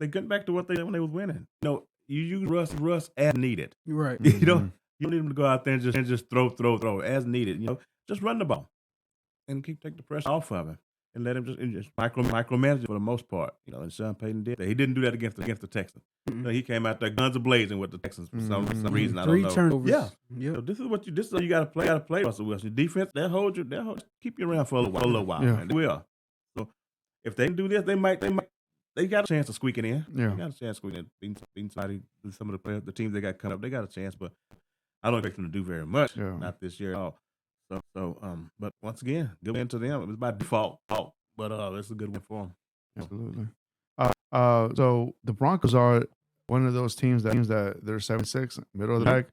They get back to what they did when they was winning. You use Russ as needed. Right. You don't need him to go out there and just throw as needed. Just run the ball and take the pressure off of him and let him just micromanage it for the most part. And Sean Payton did that. He didn't do that against the Texans. He came out there guns a-blazing with the Texans for some reason. I don't know. 3 turnovers. Yeah. Yep. So this is how you got to play. Russell Wilson. Your defense, they'll keep you around for a little while. Yeah. Man. They will. So if they do this, they got a chance of squeaking in. Yeah. They got a chance of squeaking in, beating somebody, some of the players, the teams they got coming up. They got a chance, but I don't expect them to do very much. Yeah. Not this year at all. But once again, good win to them. It was by default, but it's a good win for them. Absolutely. So the Broncos are one of those teams that they're 7-6, middle of the pack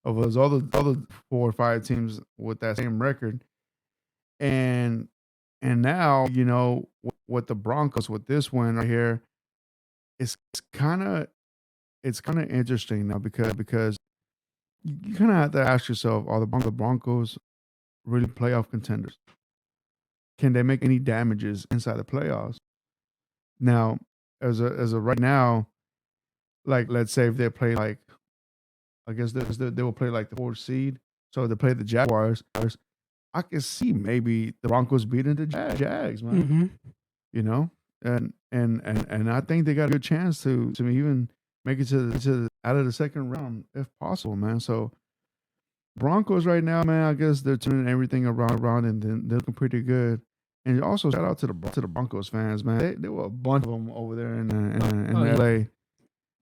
of those other 4 or 5 teams with that same record. And now, with the Broncos with this win right here, it's kind of interesting now because you kind of have to ask yourself, are the Broncos really playoff contenders? Can they make any damages inside the playoffs? Now, as a right now, like let's say if they play like, I guess they will play like the 4th seed, so they play the Jaguars. I can see maybe the Broncos beating the Jags, man. And I think they got a good chance to even make it to out of the second round if possible, man. So Broncos right now, man, I guess they're turning everything around and they're looking pretty good. And also shout out to the Broncos fans, man. There were a bunch of them over there in LA.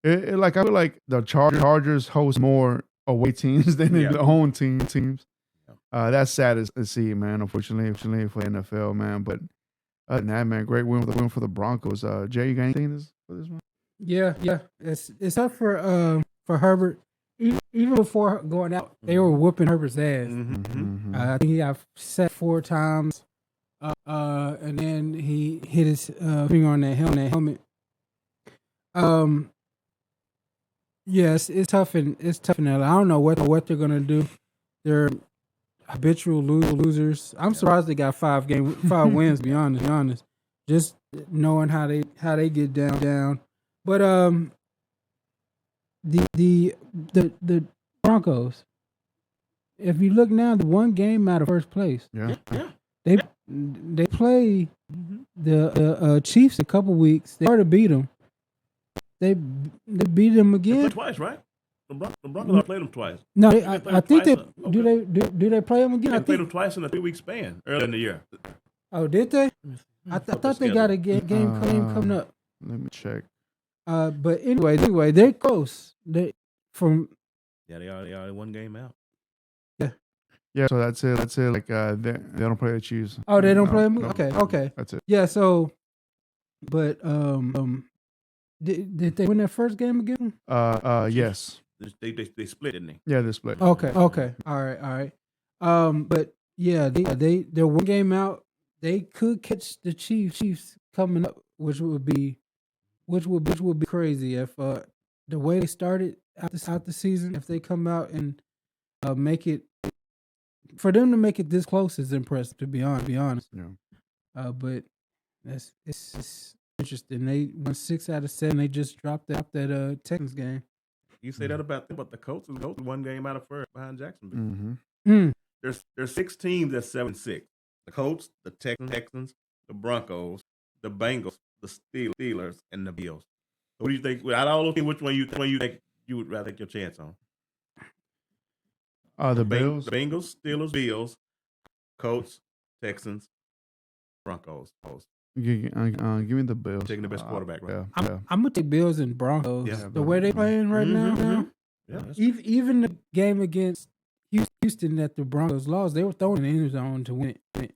I feel like the Chargers host more away teams than their own teams. That's sad to see, man. Unfortunately for NFL, man. But other than that, man, great win for the Broncos. Jay, you got anything for this one? Yeah. It's up for Herbert. Even before going out, they were whooping Herbert's ass. I think he got sacked 4 times, and then he hit his finger on that helmet. Yes, it's tough in LA. I don't know what they're gonna do. They're habitual losers. I'm surprised they got 5 wins. To be honest, just knowing how they get down. But the Broncos, if you look now, the 1 game out of first place. Yeah. They play the Chiefs a couple weeks. They already beat them. They beat them again. They played twice, right? The Broncos played them twice. No, I think they do. They play them again? They played them twice in a 3-week span earlier in the year. Oh, did they? I thought they got a game coming up. Let me check. But anyway, they're close. They are 1 game out. Yeah, so that's it. Like they don't play the Chiefs. Oh, they don't play them? No. Okay. That's it. Yeah, so but did they win their first game again? Yes. They split, didn't they? Yeah, they split. Okay. All right. But yeah, they're 1 game out. They could catch the Chiefs coming up, which would be crazy if the way they started out the season, if they come out and make it, for them to make it this close is impressive, to be honest. Yeah. But it's interesting. They won 6 out of 7. They just dropped that Texans game. You say that about the Colts. The Colts 1 game out of first behind Jacksonville. Mm-hmm. There's 6 teams that's 7-6. The Colts, the Texans, the Broncos, the Bengals, the Steelers, and the Bills. So what do you think? Out of all those teams, which one you think you would rather take your chance on? The Bills, the Bengals, Steelers, Bills, Colts, Texans, Broncos. give me the Bills. Taking the best quarterback, right? Yeah. I'm gonna take Bills and Broncos. Yeah. The way they playing right now. Yeah, Even the game against Houston that the Broncos lost, they were throwing in the end zone to win it.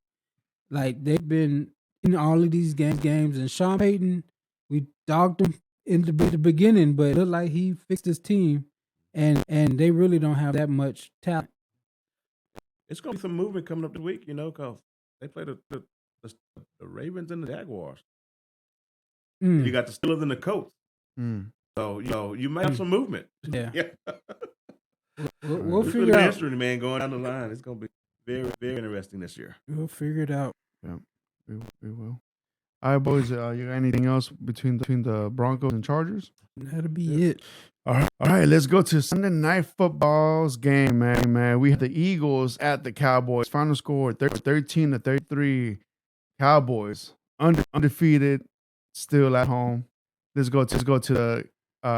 Like, they've been in all of these games, and Sean Payton, we dogged him in the beginning, but it looked like he fixed his team, and they really don't have that much talent. It's gonna be some movement coming up this week, because they play the Ravens and the Jaguars. You got the Steelers and the Colts. So you might have some movement. Yeah. We'll figure it out. History, man, going down the line. It's gonna be very, very interesting this year. We'll figure it out. Yeah, we will. All right, boys. You got anything else between the Broncos and Chargers? That'll be it. All right. Let's go to Sunday Night Football's game, man. We have the Eagles at the Cowboys. Final score 13-33. Cowboys undefeated, still at home. Let's go to the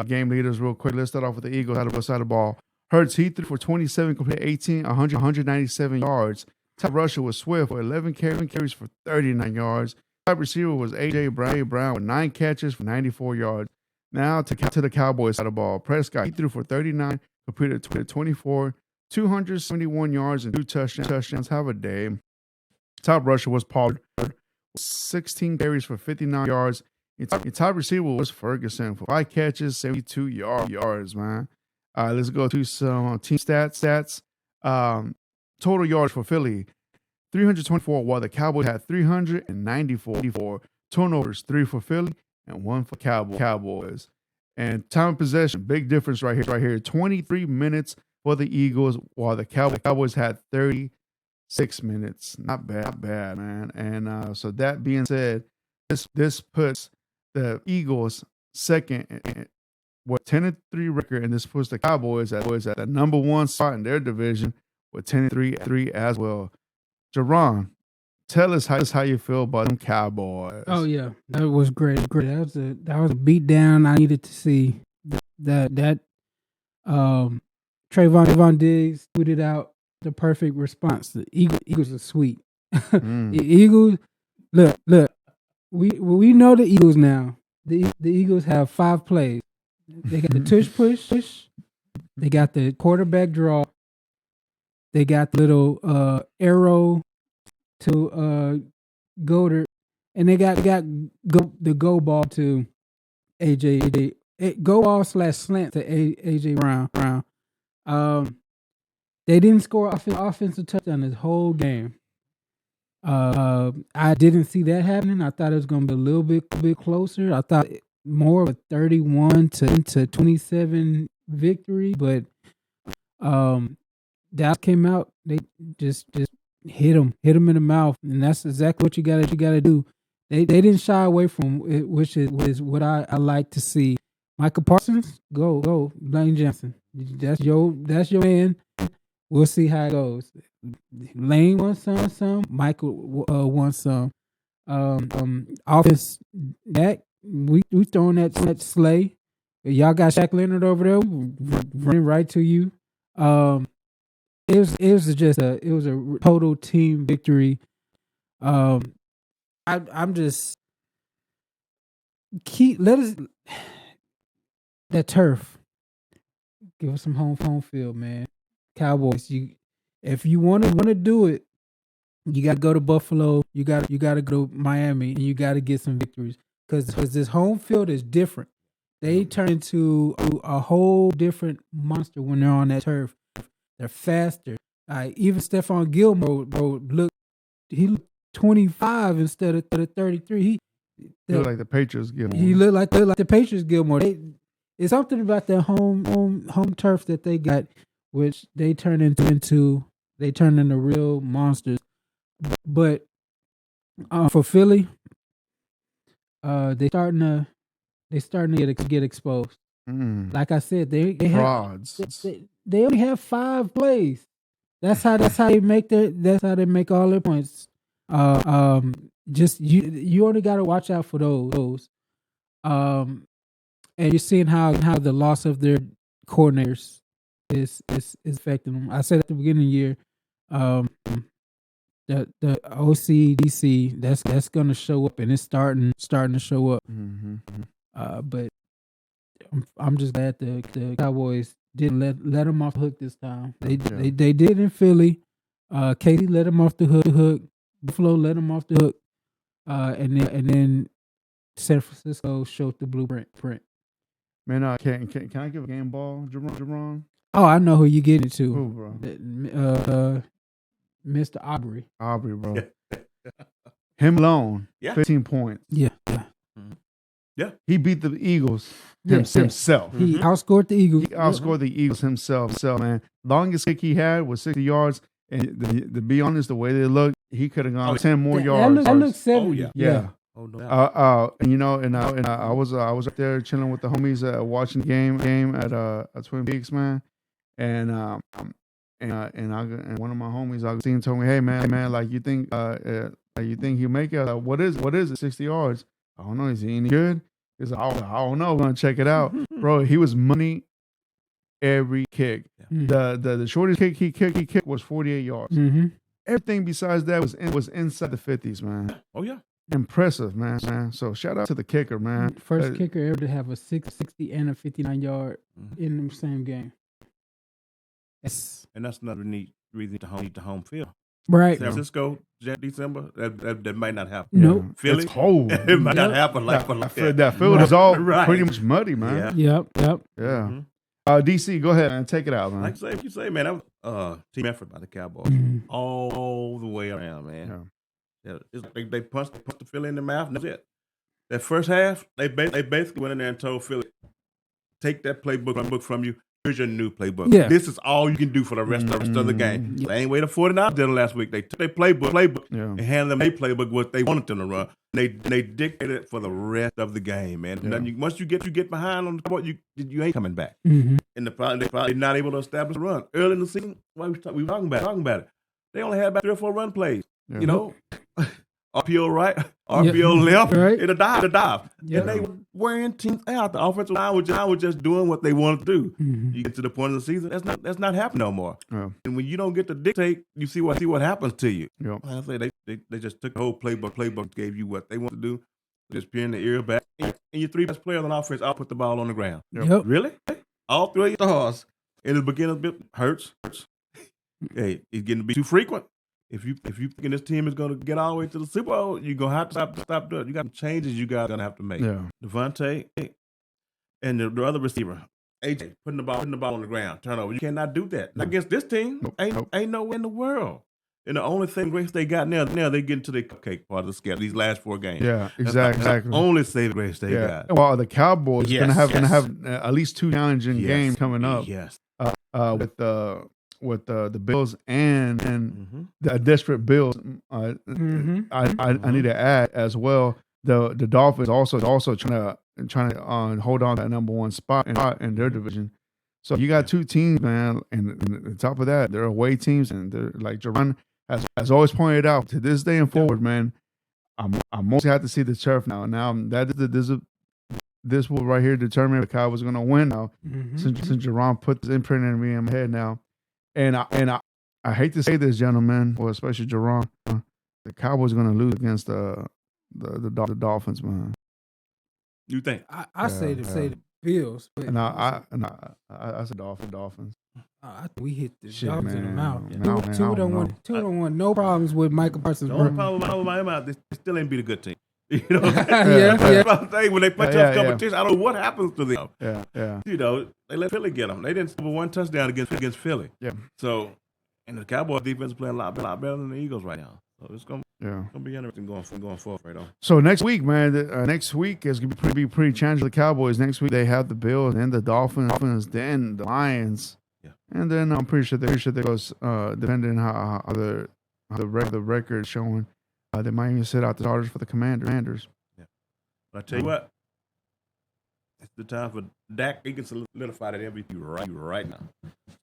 game leaders real quick. Let's start off with the Eagles side of the ball. Hurts, he threw for 27, completed 18, 197 yards. Top rusher was Swift with 11 carries for 39 yards. Top receiver was A.J. Brown with 9 catches for 94 yards. Now to the Cowboys side of the ball. Prescott, he threw for 39, completed 24, 271 yards and 2 touchdowns. Have a day. Top rusher was Pollard, 16 carries for 59 yards. Your top receiver was Ferguson for 5 catches, 72 yards, man. Let's go to some team stats. Total yards for Philly, 324, while the Cowboys had 394. Turnovers, 3 for Philly and 1 for Cowboys. And time of possession, big difference right here. 23 minutes for the Eagles, while the Cowboys had 36 minutes. Not bad, man. And so that being said, this puts the Eagles second with 10-3 record, and this puts the Cowboys at the number 1 spot in their division with 10-3 as well. Jerron, tell us how you feel about them Cowboys. Oh yeah, that was great. That was a beat down I needed to see. That Trayvon Diggs tweeted out the perfect response. The Eagles are sweet. The Eagles, look. We know the Eagles now. The Eagles have 5 plays. They got the tush push. They got the quarterback draw. They got the little arrow to Goddard, and they got the go ball to AJ. Go ball / slant to AJ Brown. They didn't score offensive touchdown this whole game. I didn't see that happening. I thought it was going to be a little bit closer. I thought more of a 31-27 victory, but Dallas came out. They just hit them in the mouth, and that's exactly what you got to do. They didn't shy away from it, which is what I like to see. Michael Parsons, go. Lane Johnson, that's your man. We'll see how it goes. Lane won some. Michael won some. Offense, that we throwing that sleigh. Y'all got Shaq Leonard over there running right to you. It was a total team victory. I'm just let us that turf. Give us some home field, man. Cowboys, if you want to do it, you got to go to Buffalo. You got to go to Miami, and you got to get some victories because this home field is different. They turn into a whole different monster when they're on that turf. They're faster. Even Stephon Gilmore, looked 25 instead of 33. He looked like the Patriots Gilmore. He looked like the Patriots Gilmore. It's something about that home turf that they got, which they turn into real monsters. But for Philly, they starting to get exposed. Like I said, they frauds. They only have 5 plays. That's how they make all their points. Just you only got to watch out for those. And you're seeing how the loss of their coordinators is affecting them. I said at the beginning of the year, the OCDC that's going to show up, and it's starting to show up. But I'm just glad the Cowboys didn't let them off the hook this time. They did in Philly. Casey let them off the hook. Buffalo let them off the hook. And then San Francisco showed the blueprint. Man, can I give a game ball, Jerron? Oh, I know who you getting to. Who, bro? Mr. Aubrey, bro. Him alone, 15 points. Yeah. He beat the Eagles himself. He outscored the Eagles. The Eagles himself, man. Longest kick he had was 60 yards. And to be honest, the way they looked, he could have gone 10 more yards. That looked 70. Yeah. Oh no. I was up there chilling with the homies, watching the game at Twin Peaks, man. And and one of my homies, Augustine, told me, "Hey, man, like you think he'll make it? What is it? 60 yards? I don't know. Is he any good? He's like, I don't know. We're gonna check it out, bro. He was money every kick. Yeah. The shortest kick he kicked was 48 yards. Mm-hmm. Everything besides that was inside the 50s, man. Oh yeah. Impressive, man. So shout out to the kicker, man. First kicker ever to have a 60 and a 59-yard in the same game. And that's another neat reason to home field. Right. San Francisco, December, that might not happen. Nope. Philly, it's cold. it might not happen like that. That field is all Right. pretty much muddy, man. Yep. Yeah. Mm-hmm. DC, go ahead, man. Take it out, man. Like you say, man, that was team effort by the Cowboys all the way around, man. Yeah, it's like they punched the Philly in the mouth, and that's it. That first half, they basically went in there and told Philly, take that playbook from you. Here's your new playbook. Yeah. This is all you can do for the rest of the game. They ain't way the 49ers did last week. They took their playbook and handed them their playbook what they wanted them to run. They dictated it for the rest of the game, man. Yeah. Once you get behind on the board, you ain't coming back. Mm-hmm. And they probably not able to establish a run early in the season. Why we talking about it? They only had about 3 or 4 run plays. Yeah. You know, RPO right, RPO left, right. It'll dive. Yeah. And they were wearing teams out. The offensive line was just doing what they wanted to do. Mm-hmm. You get to the point of the season, that's not happening no more. Yeah. And when you don't get to dictate, you see what happens to you. Yep. I say they just took the whole playbook, gave you what they want to do, just peering the ear back. And your 3 best players on offense, I'll put the ball on the ground. Yep. Really? All 3 of your stars in the beginning of it hurts. Hey, it's getting to be too frequent. If you thinking this team is going to get all the way to the Super Bowl, you're going to have to stop doing it. You got some changes you guys are going to have to make. Yeah. Devontae and the other receiver, AJ, putting the ball on the ground, turnover. You cannot do that. No. Against this team, ain't no way in the world. And the only thing grace they got now they get into the cupcake part of the schedule. These last 4 games. Yeah, exactly. That's the only saving grace they got. Well, the Cowboys gonna have at least 2 challenging Yes. games coming up. Yes. With the Bills and the desperate Bills. I need to add as well. The Dolphins also trying to hold on to that number 1 spot in their division. So you got 2 teams, man, and on top of that, they're away teams, and they're like Jerron has always pointed out to this day and forward, man. I mostly have to see the turf now. Now this will right here determine if the Cowboys are going to win now. Since Jerron put this imprint in me in my head now. And I hate to say this, gentlemen, well, especially Jerron, the Cowboys are going to lose against the Dolphins, man. You think? I say the Bills, but I said Dolphins. I think we hit the Shit, Dolphins in the mouth. Man, Two don't want no problems with Michael Parsons. The only problem with my mouth, they still ain't beat a good team. You know, when they play tough competition, I don't know what happens to them. Yeah. You know, they let Philly get them. They didn't score 1 touchdown against Philly. Yeah. So, and the Cowboys defense is playing a lot better than the Eagles right now. So it's gonna be interesting going forward right on. So next week, man, next week is gonna be pretty challenging for the Cowboys. Next week they have the Bills, then the Dolphins, then the Lions. Yeah. And then I'm pretty sure they goes depending on how the record is showing. They might even sit out the starters for the Commanders. Yeah. But I tell you what, it's the time for Dak. He can solidify that MVP right now.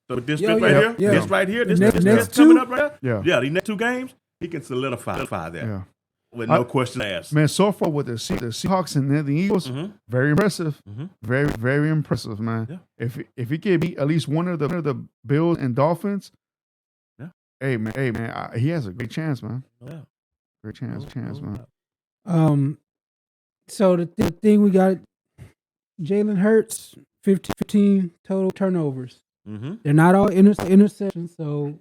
So with this right here, this coming up right here, the next 2 games, he can solidify that. Yeah. With no question asked. Man, so far with the Seahawks and the Eagles, very impressive. Very, very impressive, man. Yeah. If he can beat at least one of the Bills and Dolphins, hey man, he has a great chance, man. Yeah. Great chance, man. So the thing we got, Jalen Hurts, 15 total turnovers. They're not all interceptions, so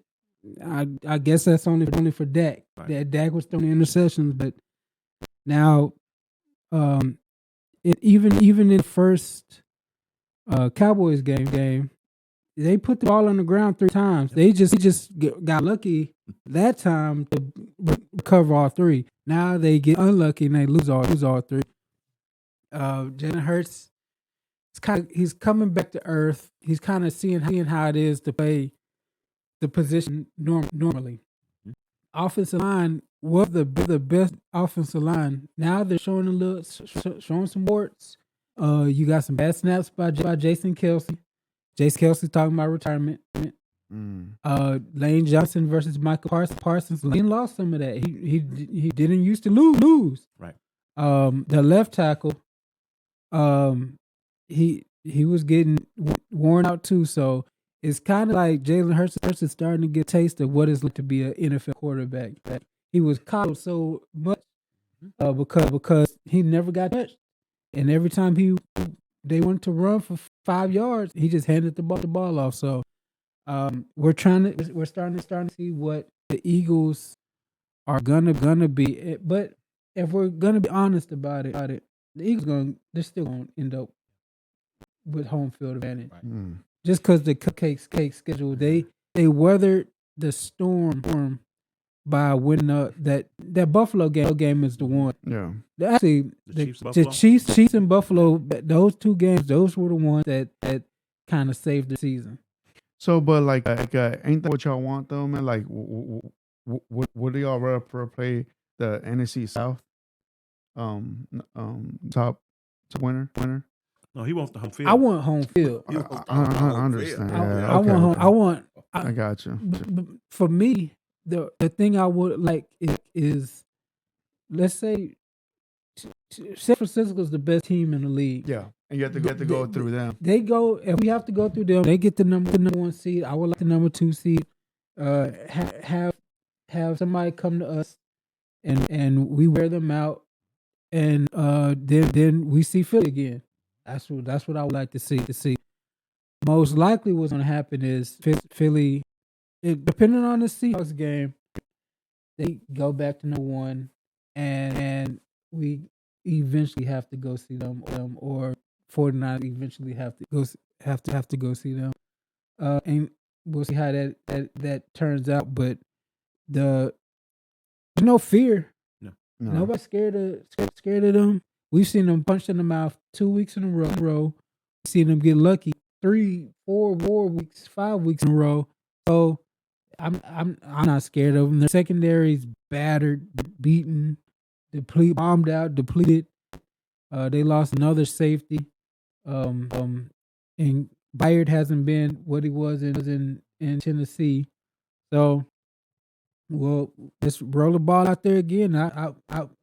I guess that's only for Dak. Right. That Dak was throwing interceptions, but now, even in the first Cowboys game, they put the ball on the ground 3 times. They just got lucky that time to recover all 3. Now they get unlucky and they lose all 3. Jalen Hurts, he's coming back to earth. He's kind of seeing how it is to play the position normally. Offensive line was the best offensive line. Now they're showing showing some warts. You got some bad snaps by Jason Kelsey. Jason Kelsey talking about retirement. Lane Johnson versus Michael Parsons. Lane lost some of that. He didn't used to lose. Right. The left tackle, he was getting worn out too. So it's kind of like Jalen Hurts is starting to get a taste of what it's like to be an NFL quarterback. He was coddled so much because he never got touched, and every time they wanted to run for 5 yards, he just handed the ball off. So we're starting to see what the Eagles are gonna be. But if we're gonna be honest about it, the Eagles they're still gonna end up with home field advantage. Right. Just because the cake schedule, they weathered the storm by winning that Buffalo game is the one. Yeah. Actually, the Chiefs and Buffalo, those two games, those were the ones that kind of saved the season. So, but like ain't that what y'all want though, man? Like, what do y'all rather play the NFC South? Top winner. No, he wants the home field. I want home field. I understand. I got you. For me, the thing I would like is let's say San Francisco is the best team in the league. Yeah, and you have to go through them. They go, if we have to go through them, they get the number 1 seed. I would like the number 2 seed. Have somebody come to us, and we wear them out, and then we see Philly again. That's what I would like to see. Most likely, what's going to happen is Philly, depending on the Seahawks game, they go back to number 1, and we eventually have to go see them, or 49 eventually have to go see them, and we'll see how that turns out. But there's no fear. No. Nobody's scared of them. We've seen them punch in the mouth 2 weeks in a row. We've seen them get lucky 3, 4 weeks, 5 weeks in a row. So I'm not scared of them. Their secondary's battered, beaten, bombed out, depleted. They lost another safety. And Byard hasn't been what he was in Tennessee. So, well, let's roll the ball out there again. I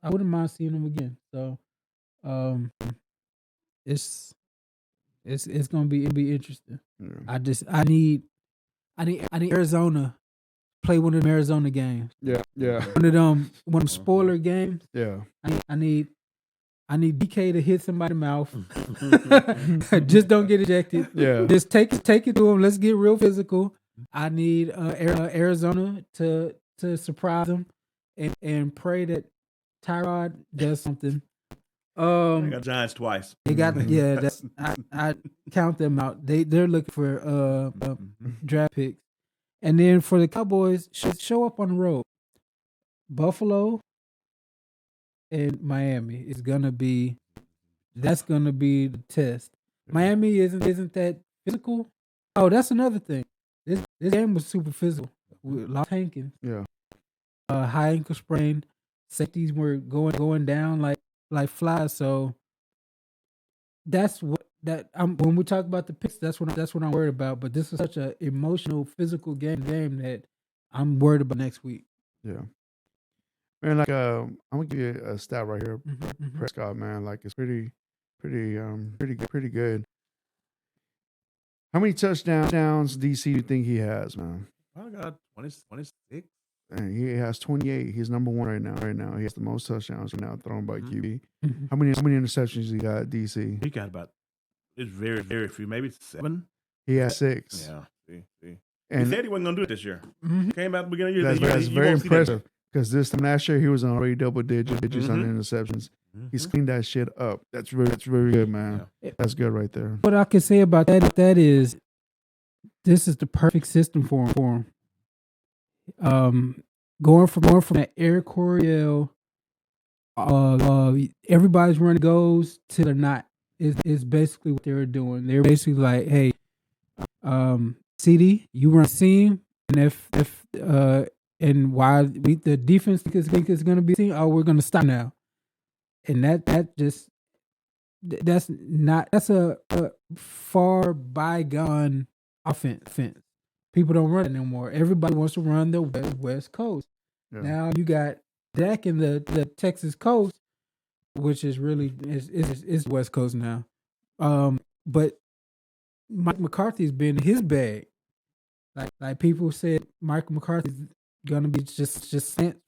wouldn't mind seeing them again. So, it's gonna be interesting. Yeah. I need Arizona play one of them Arizona games. Yeah. One of them spoiler games. Yeah. I need DK to hit somebody's mouth. Just don't get ejected. Yeah. Just take it to him. Let's get real physical. I need Arizona to surprise them and pray that Tyrod does something. They got Giants twice. They got that's I count them out. They're looking for draft picks, and then for the Cowboys, show up on the road. Buffalo and Miami is gonna be the test. Miami isn't that physical. Oh, that's another thing. This game was super physical. Lost Hankins. Yeah. High ankle sprain. Safeties were going down like flies. So that's when we talk about the picks, that's what I'm worried about. But this is such an emotional, physical game that I'm worried about next week. Yeah. Man, like I'm gonna give you a stat right here. Prescott, man, like it's pretty good. How many touchdowns DC do you think he has, man? I got 26. And he has 28. He's number 1 right now. He has the most touchdowns right now thrown by QB. How many interceptions he got, DC? He got it's very, very few, maybe 7. He has 6. Yeah. See. And he said he wasn't gonna do it this year. Came out at the beginning of the year. That's very impressive. Because this time last year he was already double digits on interceptions. He's cleaned that shit up. That's very good, man. Yeah. That's good right there. What I can say about that is this is the perfect system for him. Going from that Air Coryell, everybody's running goes to they're not is basically what they were doing. They're basically like, hey, CD, you run seam, and if and why the defense is going to be seen. Oh, we're going to stop now, and that's a far bygone offense. People don't run it no more. Everybody wants to run the West Coast. Yeah. Now you got Dak in the Texas coast, which is really is West Coast now. But Mike McCarthy's been in his bag. Like people said, Mike McCarthy's gonna be just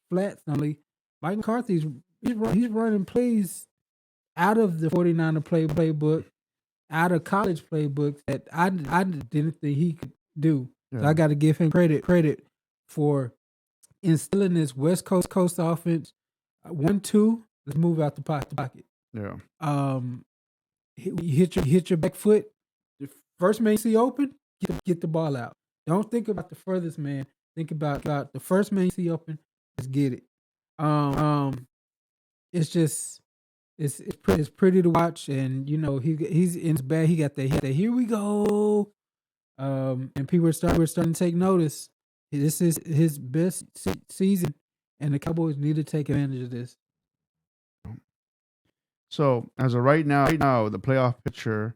flat. Only Mike McCarthy's he's running plays out of the 49er playbook, out of college playbooks that I didn't think he could do. Yeah. So I got to give him credit for instilling this West Coast offense. 1-2, let's move out the pocket. Yeah. You hit your back foot. The first man you see open, get the ball out. Don't think about the furthest man. Think about the first man you see open. Just get it. It's just it's pretty to watch, and he's in his bag. He got the here we go, and people are starting to take notice. This is his best season, and the Cowboys need to take advantage of this. So as of right now, the playoff picture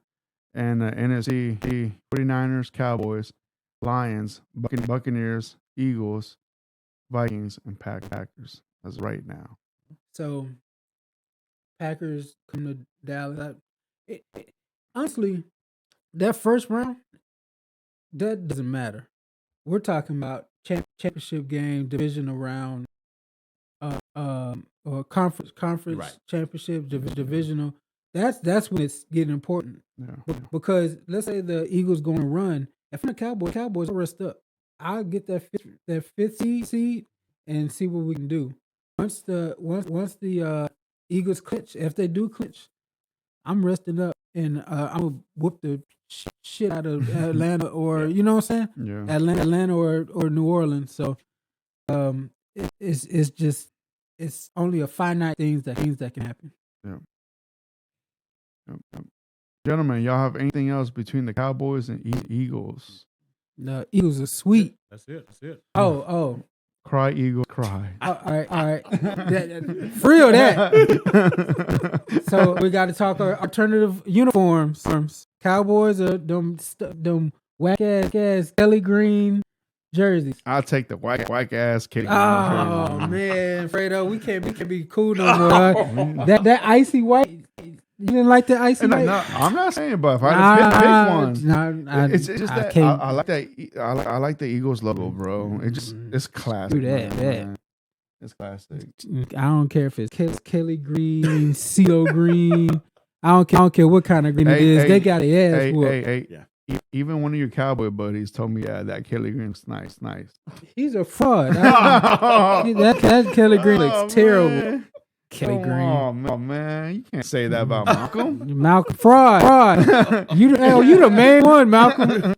and the NFC: 49ers, Cowboys, Lions, Buccaneers, Eagles, Vikings, and Packers. As of right now. So Packers come to Dallas. Honestly, that first round, that doesn't matter. We're talking about championship game, divisional round, or conference right. Championship, divisional. That's when it's getting important. Yeah. Because let's say the Eagles going to run. If I'm the Cowboys rest up. I'll get that fifth seed and see what we can do. Once the Eagles clinch, if they do clinch, I'm resting up and I'm gonna whoop the shit out of Atlanta or you know what I'm saying? Yeah. Atlanta or New Orleans. So it's only a finite things that can happen. Yeah. Gentlemen, y'all have anything else between the Cowboys and Eagles? The Eagles are sweet. That's it. Oh. Cry, Eagles, cry. All right. Free of that. So we got to talk alternative uniforms. Cowboys are them whack ass Kelly green jerseys. I'll take the whack ass Kelly green. Oh man, Fredo, we can't be cool no more. That icy white. You didn't like the icy white? No, I'm not saying, but if I had to pick one, it's just that I like that. I like the Eagles logo, bro. It's classic. Do that. It's classic. I don't care if it's Kelly green, CeeLo green. I don't care what kind of green it is. They got an ass whoop. Yeah. Even one of your cowboy buddies told me, that Kelly green's nice. He's a fraud. that Kelly green looks terrible. Man. Kelly Green. Oh man, you can't say that about Malcolm. Malcolm fraud. You the main one, Malcolm.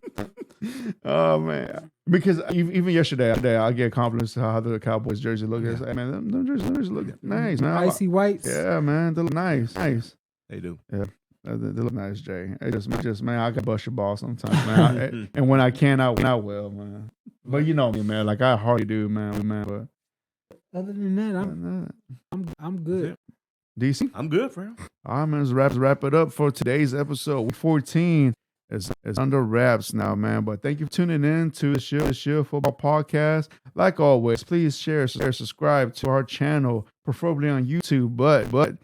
Oh man, because even yesterday, I get compliments how the Cowboys jersey look. Yeah. Like, man, them jerseys look nice, man. Icy whites. Yeah, man, they look nice. They do. Yeah, they look nice, Jay. It just man, I can bust your ball sometimes, man. And when I can, I will, man. But you know me, man. Like I hardly do, man. But other than that, I'm good. DC? I'm good, friend. All right, man. Let's wrap it up for today's episode. Week 14 is under wraps now, man. But thank you for tuning in to the Shield Football Podcast. Like always, please share, subscribe to our channel, preferably on YouTube. But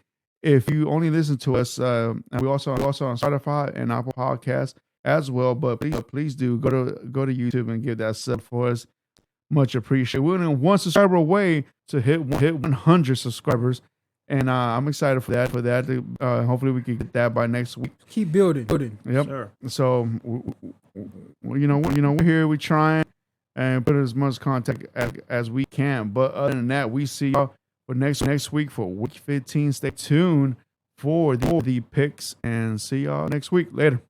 if you only listen to us, and we also on Spotify and Apple Podcasts as well. But please do go to YouTube and give that sub for us. Much appreciated. We're in one subscriber away to hit 100 subscribers, and I'm excited for that. Hopefully, we can get that by next week. Keep building. Yep. Sure. So, we're here. We trying and put as much content as we can. But other than that, we see y'all for next week for week 15. Stay tuned for the picks, and see y'all next week. Later.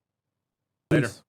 Peace.